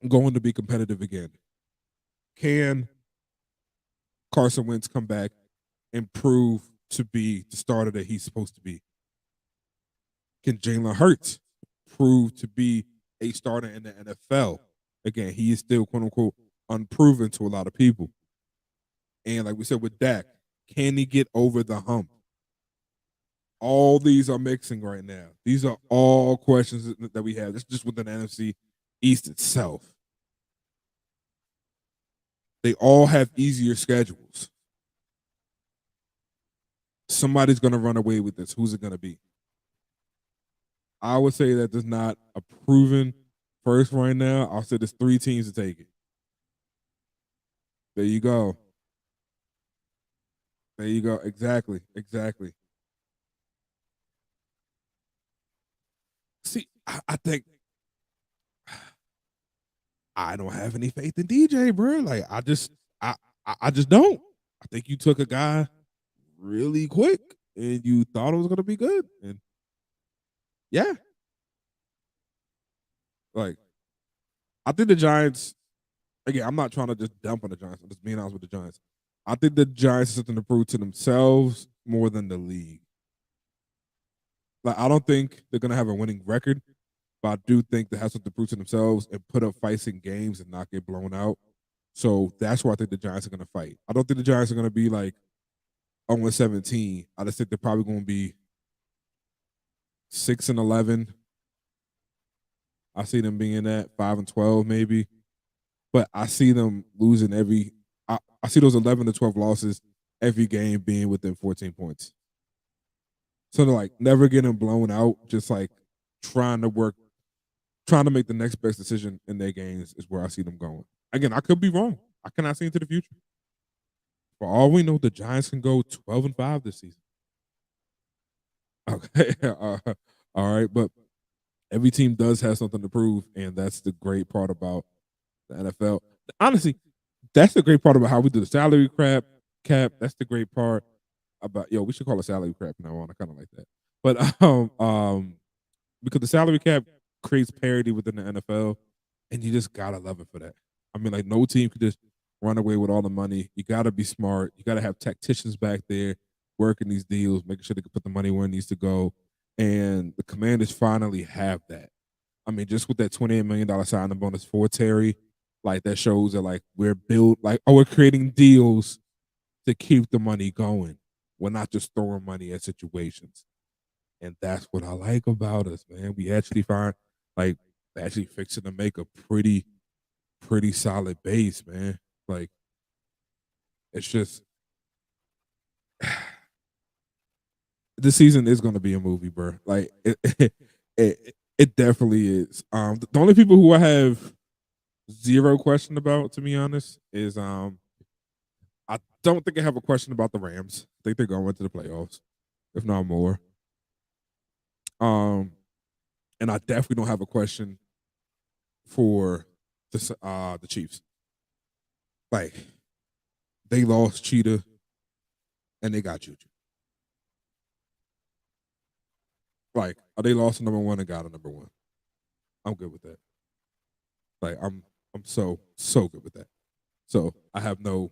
going to be competitive again. Can Carson Wentz come back and prove to be the starter that he's supposed to be? Can Jalen Hurts prove to be a starter in the NFL? Again, he is still quote unquote unproven to a lot of people. And like we said with Dak, can he get over the hump? All these are mixing right now. These are all questions that we have. It's just within the NFC East itself. They all have easier schedules. Somebody's going to run away with this. Who's it going to be? I would say that there's not a proven first right now. I'll say there's 3 teams to take it. There you go. There you go. Exactly. Exactly. See, I think I don't have any faith in DJ, bro. Like I just don't. I think you took a guy really quick and you thought it was gonna be good. And yeah. Like I think the Giants, again, I'm not trying to just dump on the Giants. I'm just being honest with the Giants. I think the Giants have something to prove to themselves more than the league. Like I don't think they're gonna have a winning record, but I do think they have something to prove to themselves and put up fights in games and not get blown out. So that's why I think the Giants are gonna fight. I don't think the Giants are gonna be like 0-17. I just think they're probably gonna be 6-11. I see them being at 5-12 maybe, but I see them losing every. I see those 11 to 12 losses every game being within 14 points. So they're like never getting blown out, just like trying to make the next best decision in their games is where I see them going. Again, I could be wrong. I cannot see into the future. For all we know, the Giants can go 12-5 this season. Okay, all right, but every team does have something to prove, and that's the great part about the NFL. Honestly, that's the great part about how we do the salary cap. That's the great part about we should call it salary cap now on. I kind of like that, but because the salary cap creates parity within the NFL, and you just gotta love it for that. I mean, like no team could just run away with all the money. You gotta be smart. You gotta have tacticians back there working these deals, making sure they can put the money where it needs to go. And the Commanders finally have that. I mean, just with that $28 million signing bonus for Terry, like that shows that like we're built, like we're creating deals to keep the money going. We're not just throwing money at situations. And that's what I like about us, man. We actually find like actually fixing to make a pretty solid base, man. Like it's just this season is going to be a movie, bro. Like it definitely is. The only people who I have zero question about, to be honest, is I don't think I have a question about the Rams. I think they're going to the playoffs, if not more. And I definitely don't have a question for the Chiefs. Like they lost Cheetah and they got Juju. Like they lost a number one and got a number one. I'm good with that. Like I'm so good with that. So I have no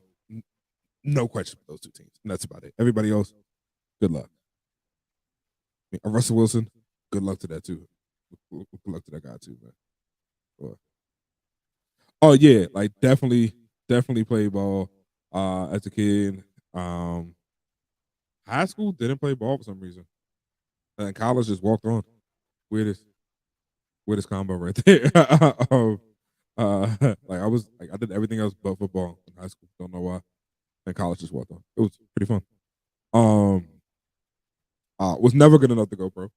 question for those two teams, and that's about it. Everybody else, good luck. Russell Wilson, good luck to that too. Good luck to that guy too, man. But- oh yeah, like definitely played ball as a kid. Um, High school didn't play ball for some reason. And college just walked on. Weirdest weirdest combo right there. Like I did everything else but football in high school. Don't know why. And college just walked on. It was pretty fun. Um, was never good enough to go pro,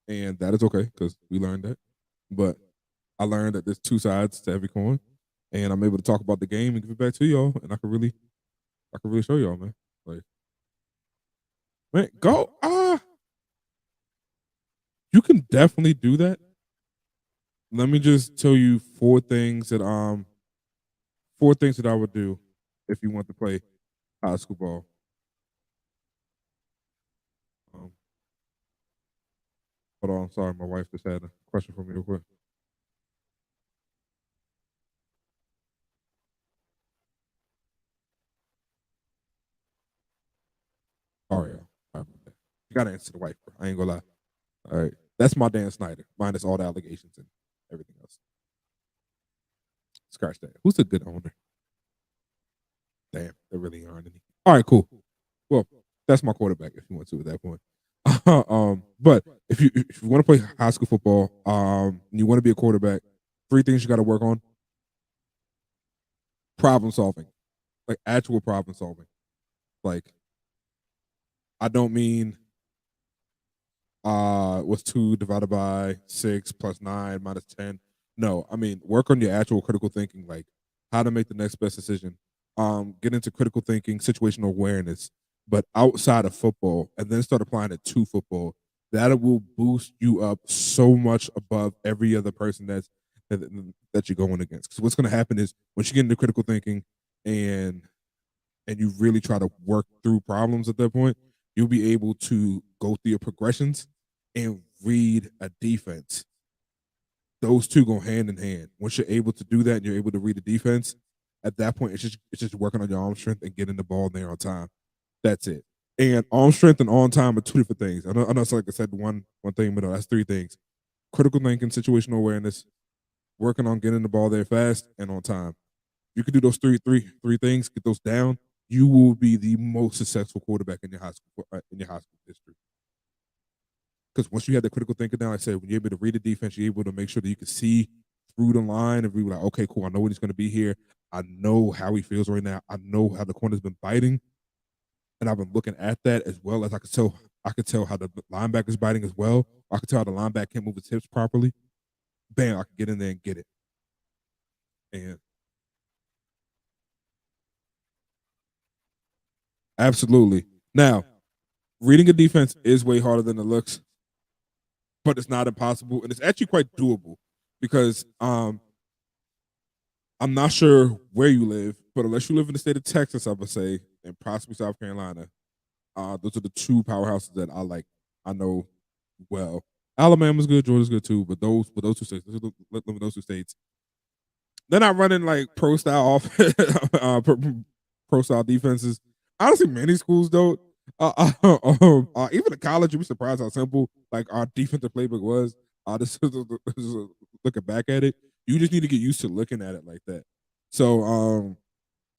and that is okay because we learned that. But I learned that there's two sides to every coin, and I'm able to talk about the game and give it back to y'all, and I can really show y'all, man. Like, man, go. You can definitely do that. Let me just tell you four things that I would do if you want to play high school ball. Um, hold on, sorry, my wife just had a question for me real quick. Sorry, y'all. Sorry about that. You gotta answer the wife, bro. I ain't gonna lie. All right, that's my Dan Snyder, minus all the allegations and everything else. Scratch that. Who's the good owner? Damn, there really aren't any. All right, cool. Well, that's my quarterback if you want to at that point. But if you want to play high school football, and you want to be a quarterback, three things you got to work on: problem solving, like actual problem solving. Like I don't mean what's 2 divided by 6 plus 9 minus 10. No, I mean work on your actual critical thinking, like how to make the next best decision. Get into critical thinking, situational awareness, but outside of football, and then start applying it to football. That will boost you up so much above every other person that, that you're going against. Because what's going to happen is once you get into critical thinking and you really try to work through problems at that point, you'll be able to go through your progressions and read a defense. Those two go hand in hand. Once you're able to do that and you're able to read the defense, at that point it's just working on your arm strength and getting the ball in there on time. That's it. And arm strength and on time are two different things. I know it's like I said one thing, but no, that's three things. Critical thinking, situational awareness, working on getting the ball there fast and on time. You can do those three things, get those down, you will be the most successful quarterback in your high school history. Because once you have the critical thinking down, like I said, when you're able to read the defense, you're able to make sure that you can see through the line and be like, okay, cool, I know when he's going to be here. I know how he feels right now. I know how the corner's been biting, and I've been looking at that as well as I could tell. I could tell how the linebacker's biting as well. I could tell how the linebacker can't move his hips properly. Bam, I could get in there and get it. And absolutely. Now, reading a defense is way harder than it looks, but it's not impossible, and it's actually quite doable because I'm not sure where you live, but unless you live in the state of Texas, I would say, and possibly South Carolina, those are the two powerhouses that I know well. Alabama's good, Georgia's good too, but those two states, live in those two states. They're not running like pro style off, pro style defenses. Honestly, many schools don't. Even in college, you'd be surprised how simple like our defensive playbook was. This is looking back at it, you just need to get used to looking at it like that. So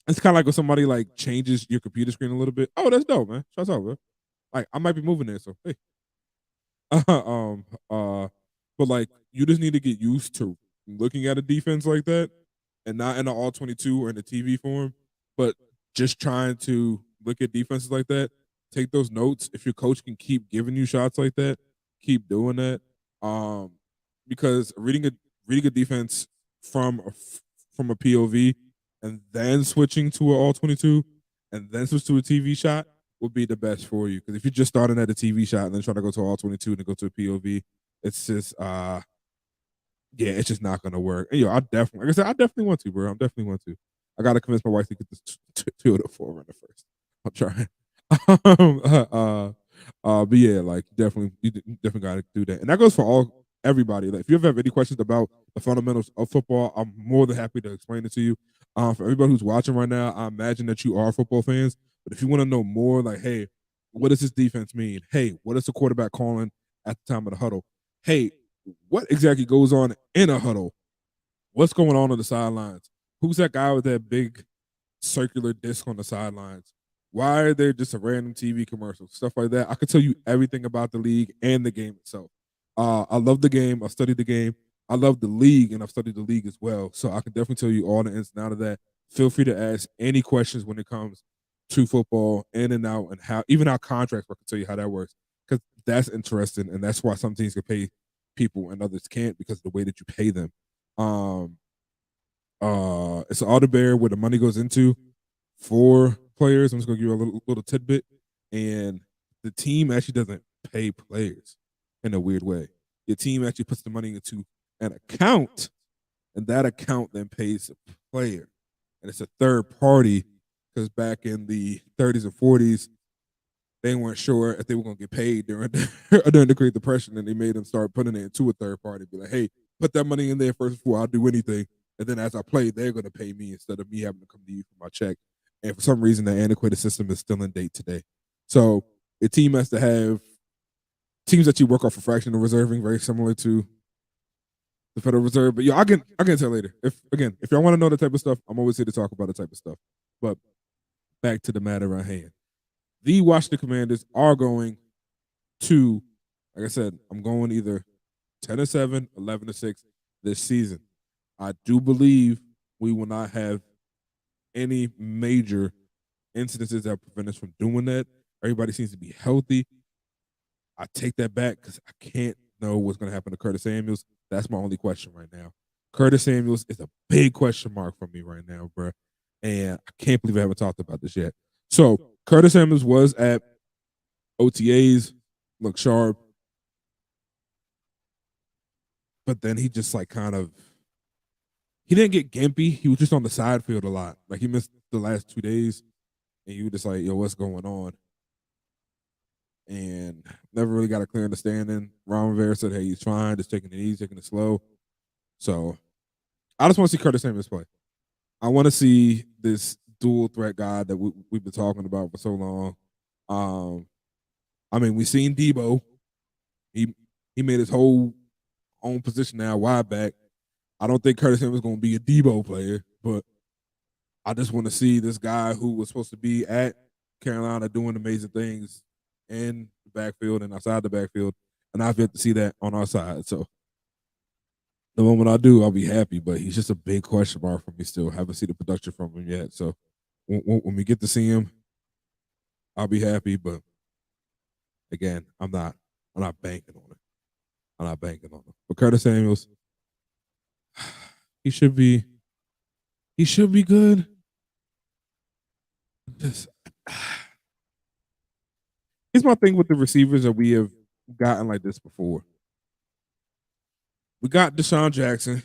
it's kind of like when somebody like changes your computer screen a little bit. Oh, that's dope, man. Shut up, man. Like I might be moving there, so hey. um, uh, but like you just need to get used to looking at a defense like that, and not in the all 22 or in the TV form, but just trying to look at defenses like that. Take those notes. If your coach can keep giving you shots like that, keep doing that. Um, because reading a defense from from a POV and then switching to an all 22 and then switch to a TV shot would be the best for you. Because if you're just starting at a TV shot and then trying to go to all 22 and then go to a POV, it's just yeah, it's just not gonna work. And I definitely, like I said, I definitely want to, bro. I definitely want to. I gotta convince my wife to get this Toyota 4Runner first. I'm trying. But yeah, like definitely, you definitely gotta do that, and that goes for everybody. Like, if you ever have any questions about the fundamentals of football, I'm more than happy to explain it to you. For everybody who's watching right now, I imagine that you are football fans. But if you want to know more, like, hey, what does this defense mean? Hey, what is the quarterback calling at the time of the huddle? Hey, what exactly goes on in a huddle? What's going on the sidelines? Who's that guy with that big circular disc on the sidelines? Why are there just a random TV commercial? Stuff like that. I could tell you everything about the league and the game itself. I love the game. I studied the game. I love the league, and I've studied the league as well. So I can definitely tell you all the ins and out of that. Feel free to ask any questions when it comes to football, in and out, and how even our contracts. I can tell you how that works because that's interesting, and that's why some teams can pay people and others can't because of the way that you pay them. Um, it's an auto bear where the money goes into for players. I'm just gonna give you a little tidbit, and the team actually doesn't pay players in a weird way. Your team actually puts the money into an account, and that account then pays the player, and it's a third party because back in the 30s and 40s, they weren't sure if they were going to get paid during during the Great Depression, and they made them start putting it into a third party. Be like, hey, put that money in there first before I do anything, and then as I play, they're going to pay me instead of me having to come to you for my check. And for some reason, that antiquated system is still in date today. So a team has to have teams that you work off of fractional reserving, very similar to the Federal Reserve. But yeah, I can tell later. If y'all want to know the type of stuff, I'm always here to talk about the type of stuff. But back to the matter at hand. The Washington Commanders are going to, like I said, I'm going either 10-7, 11-6 this season. I do believe we will not have any major incidences that prevent us from doing that. Everybody seems to be healthy. I take that back because I can't know what's going to happen to Curtis Samuels. That's my only question right now. Curtis Samuels is a big question mark for me right now, bro. And I can't believe I haven't talked about this yet. So Curtis Samuels was at OTAs, looked sharp, but then he just like kind of he didn't get gimpy. He was just on the side field a lot. Like he missed the last 2 days, and you were just like, "Yo, what's going on?" And never really got a clear understanding. Ron Rivera said, "Hey, he's fine, just taking it easy, taking it slow." So I just want to see Curtis Samuels play. I want to see this dual threat guy that we've been talking about for so long. I mean, we've seen Debo. He made his whole own position now wide back. I don't think Curtis Samuels is going to be a Debo player, but I just want to see this guy who was supposed to be at Carolina doing amazing things in the backfield and outside the backfield, and I've yet to see that on our side. So the moment I do, I'll be happy. But he's just a big question mark for me still. Haven't seen the production from him yet. So when we get to see him, I'll be happy. But again, I'm not banking on it. I'm not banking on it. But Curtis Samuels, he should be good. Just here's my thing with the receivers that we have gotten like this before. We got Deshaun Jackson.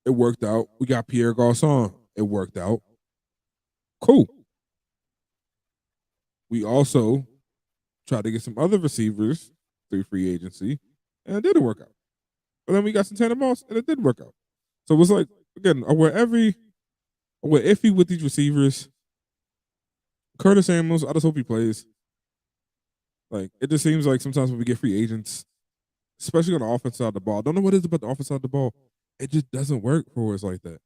It worked out. We got Pierre Garçon. It worked out. Cool. We also tried to get some other receivers through free agency, and it didn't work out. But then we got Santana Moss, and it did work out. So it was like, again, we're iffy with these receivers. Curtis Samuels, I just hope he plays. Like, it just seems like sometimes when we get free agents, especially on the offense side of the ball, I don't know what it is about the offense side of the ball. It just doesn't work for us like that.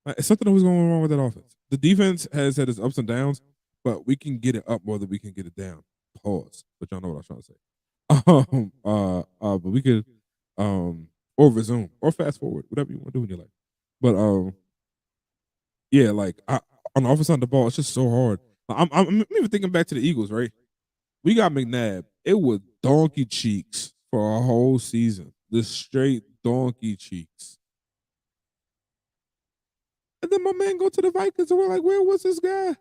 Like, it's something always going wrong with that offense. The defense has had its ups and downs, but we can get it up more than we can get it down. Pause. But y'all know what I was trying to say. But we could, or resume, or fast forward, whatever you want to do in your life. But yeah, like on the offense side of the ball, it's just so hard. I'm even thinking back to the Eagles, right? We got McNabb. It was donkey cheeks for a whole season. The straight donkey cheeks. And then my man go to the Vikings and we're like, where was this guy?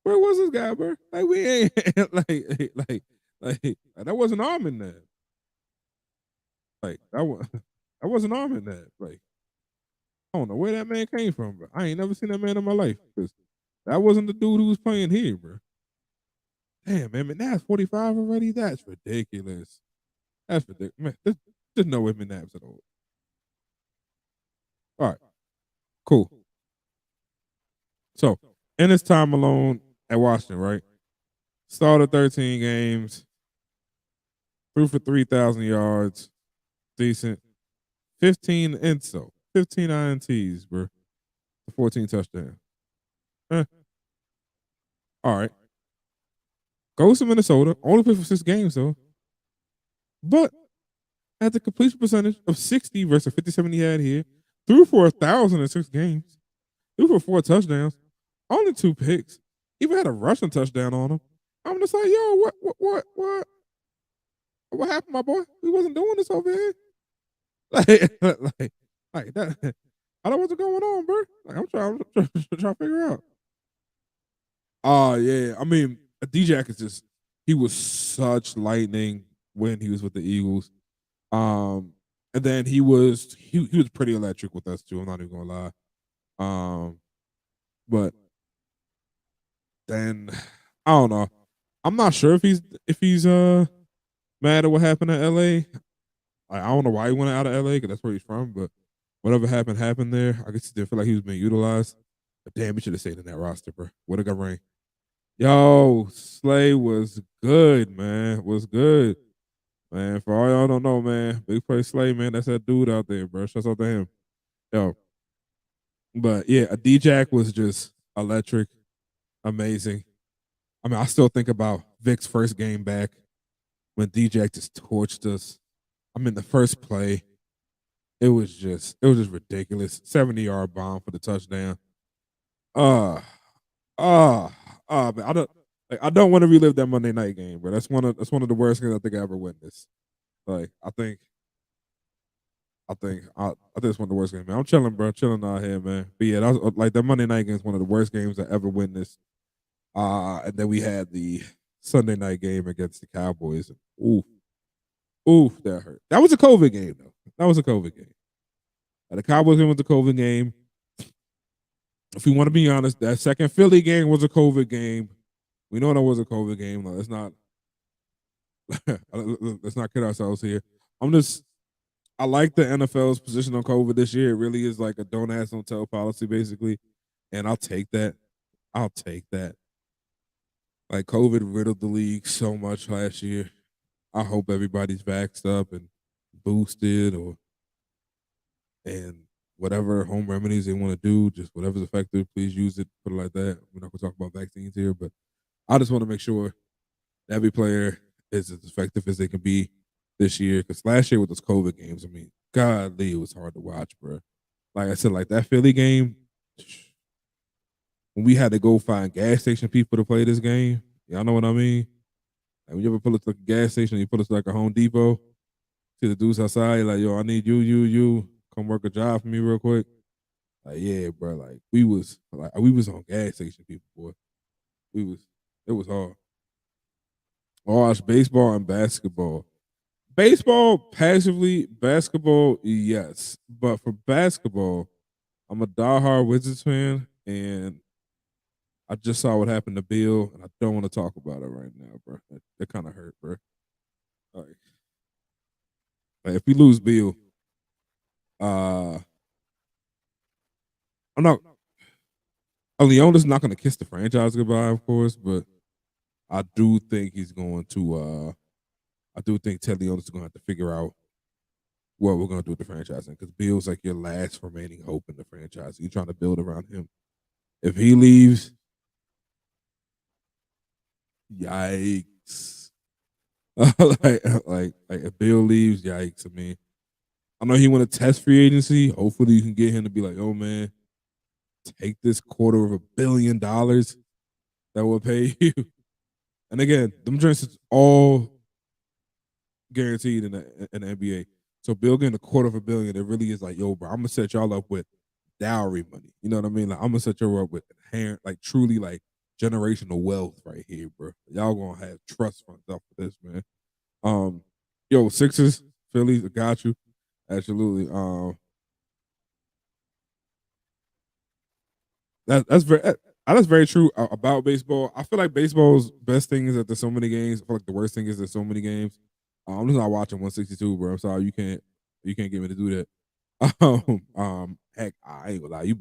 Where was this guy, bro? Like we ain't like that wasn't Armin there. Like that wasn't Armin there. Like I don't know where that man came from, bro. I ain't never seen that man in my life. That wasn't the dude who was playing here, bro. Damn, man, McNabb's 45 already? That's ridiculous. That's ridiculous. Man, there's no way McNabb's at all. All right. Cool. So in his time alone at Washington, right? Started 13 games, threw for 3,000 yards, decent. 15 INTs, 15 INTs, bro. 14 touchdowns. Eh, all right. Goes to Minnesota. Only played for 6 games, though. But had the completion percentage of 60 versus 57 he had here. Threw for 1,000 in 6 games. Threw for 4 touchdowns. Only 2 picks. Even had a rushing touchdown on him. I'm just like, yo, what happened, my boy? We wasn't doing this over here. Like that. I don't know what's going on, bro. Like I'm trying to figure out. Oh yeah, I mean, D-Jack is just he was such lightning when he was with the Eagles. And then he was pretty electric with us too. I'm not even gonna lie. But then I don't know. I'm not sure if he's mad at what happened at LA. I don't know why he went out of LA because that's where he's from. But whatever happened there. I guess he didn't feel like he was being utilized. But damn, he should have stayed in that roster, bro. What a good ring. Yo, Slay was good, man. Was good. Man, for all y'all don't know, man, Big Play Slay, man, that's that dude out there, bro. Shouts out to him. Yo. But yeah, a D-Jack was just electric, amazing. I mean, I still think about Vic's first game back when D-Jack just torched us. I mean, the first play, it was just ridiculous. 70-yard bomb for the touchdown. Uh uh man, I don't want to relive that Monday night game, bro. That's one of the worst games I think I ever witnessed. Like I think it's one of the worst games, man. I'm chilling, bro. Chilling out here, man. But yeah, that was, like that Monday night game is one of the worst games I ever witnessed. And then we had the Sunday night game against the Cowboys. Ooh, ooh, that hurt. That was a COVID game, though. That was a COVID game. The Cowboys game was a COVID game. If we want to be honest, that second Philly game was a COVID game. We know that was a COVID game. Let's not let's not kid ourselves here. I like the NFL's position on COVID this year. It really is like a don't ask, don't tell policy, basically. And I'll take that. I'll take that. Like COVID riddled the league so much last year. I hope everybody's vaxxed up and boosted and whatever home remedies they want to do, just whatever's effective, please use it. Put it like that. We're not gonna talk about vaccines here, but I just want to make sure that every player is as effective as they can be this year. Because last year with those COVID games, I mean, godly, it was hard to watch, bro. Like I said, like that Philly game, when we had to go find gas station people to play this game, y'all know what I mean? Like when you ever pull up to a gas station, you pull up to like a Home Depot, see the dudes outside, like, yo, I need you, come work a job for me real quick. Like, yeah, bro, like we was on gas station people, boy. We was it was hard. I watched baseball and basketball. Baseball passively, basketball, yes. But for basketball, I'm a diehard Wizards fan, and I just saw what happened to Bill, and I don't want to talk about it right now, bro. That kind of hurt, bro. Like, if we lose Bill, uh, I'm not. Leona's not going to kiss the franchise goodbye, of course, but I do think he's going to. I do think Ted Leona's going to have to figure out what we're going to do with the franchise, because Bill's like your last remaining hope in the franchise. You're trying to build around him. If he leaves, yikes. like if Bill leaves, yikes. I mean, I know he want to test free agency. Hopefully, you can get him to be like, "Oh man, take this $250 million that will pay you." And again, them drinks is all guaranteed in the NBA. So Bill getting $250 million, it really is like, yo, bro, I'm gonna set y'all up with dowry money. You know what I mean? Like I'm gonna set y'all up with inherent, like truly like generational wealth right here, bro. Y'all gonna have trust funds up for this, man. Yo, Sixers, Phillies, I got you. Absolutely. That's very true about baseball. I feel like baseball's best thing is that there's so many games. I feel like the worst thing is there's so many games. I'm just not watching 162, bro. I'm sorry, you can't get me to do that. Heck, I ain't gonna lie, you,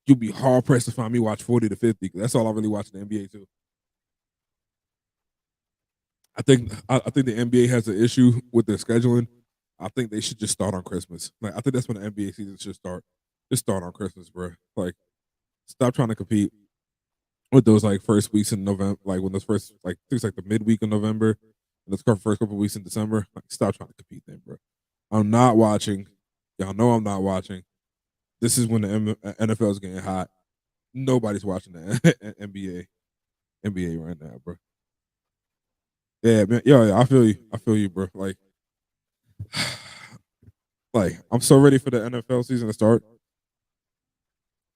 you be hard pressed to find me watch 40 to 50. 'Cause that's all I really watch in the NBA too. I think the NBA has an issue with their scheduling. I think they should just start on Christmas. Like I think that's when the NBA season should start. Just start on Christmas, bro. Like stop trying to compete with those like first weeks in November, like when those first like things like the midweek of November and those first couple weeks in December. Like stop trying to compete then, bro. I'm not watching. Y'all know I'm not watching. This is when the NFL is getting hot. Nobody's watching the NBA right now, bro. Yeah, man. Yeah, I feel you. I feel you, bro. Like I'm so ready for the NFL season to start.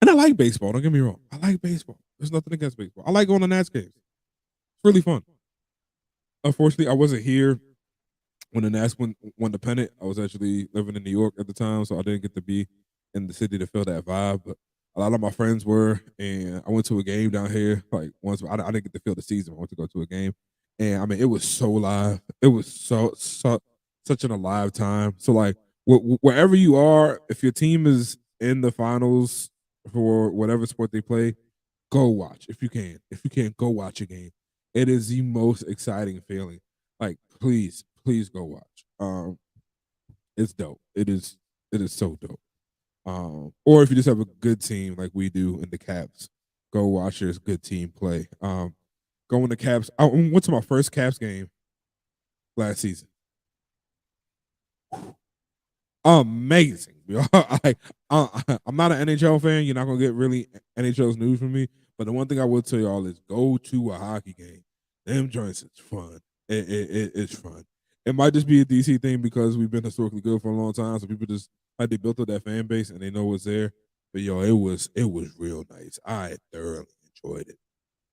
And I like baseball. Don't get me wrong. I like baseball. There's nothing against baseball. I like going to Nats games. It's really fun. Unfortunately, I wasn't here when the Nats won the pennant. I was actually living in New York at the time, so I didn't get to be in the city to feel that vibe. But a lot of my friends were, and I went to a game down here. Like once, I didn't get to feel the season. I went to go to a game, and I mean, it was so live. It was such an alive time. So like, wherever you are, if your team is in the finals for whatever sport they play, go watch if you can. If you can, go watch a game. It is the most exciting feeling. Like, please go watch. It's dope. It is so dope. Or if you just have a good team like we do in the Caps, go watch your good team play. Going to Caps. I went to my first Caps game last season. Amazing. I'm not an NHL fan. You're not gonna get really NHL's news from me. But the one thing I will tell y'all is go to a hockey game. Them joints is fun. It's fun. It might just be a DC thing because we've been historically good for a long time, so people just like they built up that fan base and they know what's there. But yo, it was real nice. I thoroughly enjoyed it.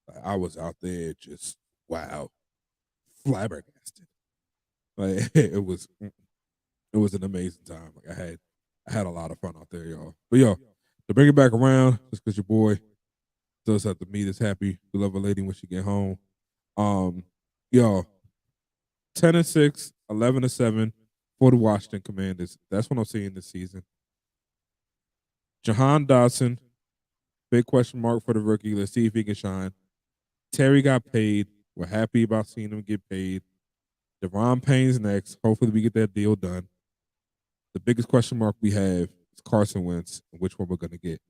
Like, I was out there just wow, flabbergasted. Like it was an amazing time. Like I had a lot of fun out there, y'all. But yo, to bring it back around, just because your boy does have to meet his happy beloved lady when she get home. Um, yo, 10-6, 11-7 for the Washington Commanders. That's what I'm seeing this season. Jahan Dotson, big question mark for the rookie. Let's see if he can shine. Terry got paid. We're happy about seeing him get paid. Deron Payne's next. Hopefully we get that deal done. The biggest question mark we have is Carson Wentz and which one we're gonna get.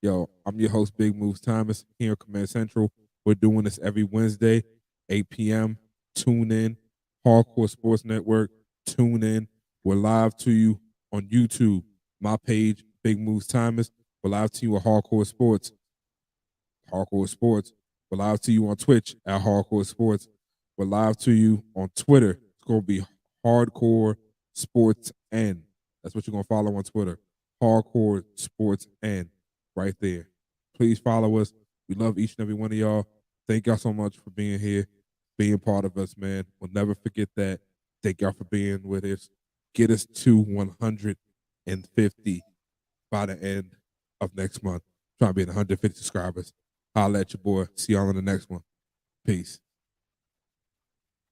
Yo, I'm your host, Big Moves Thomas, here on Command Central. We're doing this every Wednesday, 8 p.m. Tune in. Hardcore Sports Network. Tune in. We're live to you on YouTube. My page, Big Moves Thomas. We're live to you at Hardcore Sports. Hardcore Sports. We're live to you on Twitch at Hardcore Sports. We're live to you on Twitter. It's going to be Hardcore Sports N. That's what you're going to follow on Twitter. Hardcore Sports N. Right there. Please follow us. We love each and every one of y'all. Thank y'all so much for being here, being part of us, man. We'll never forget that. Thank y'all for being with us. Get us to 150 by the end of next month. Trying to be at 150 subscribers. Holla at your boy. See y'all in the next one. Peace.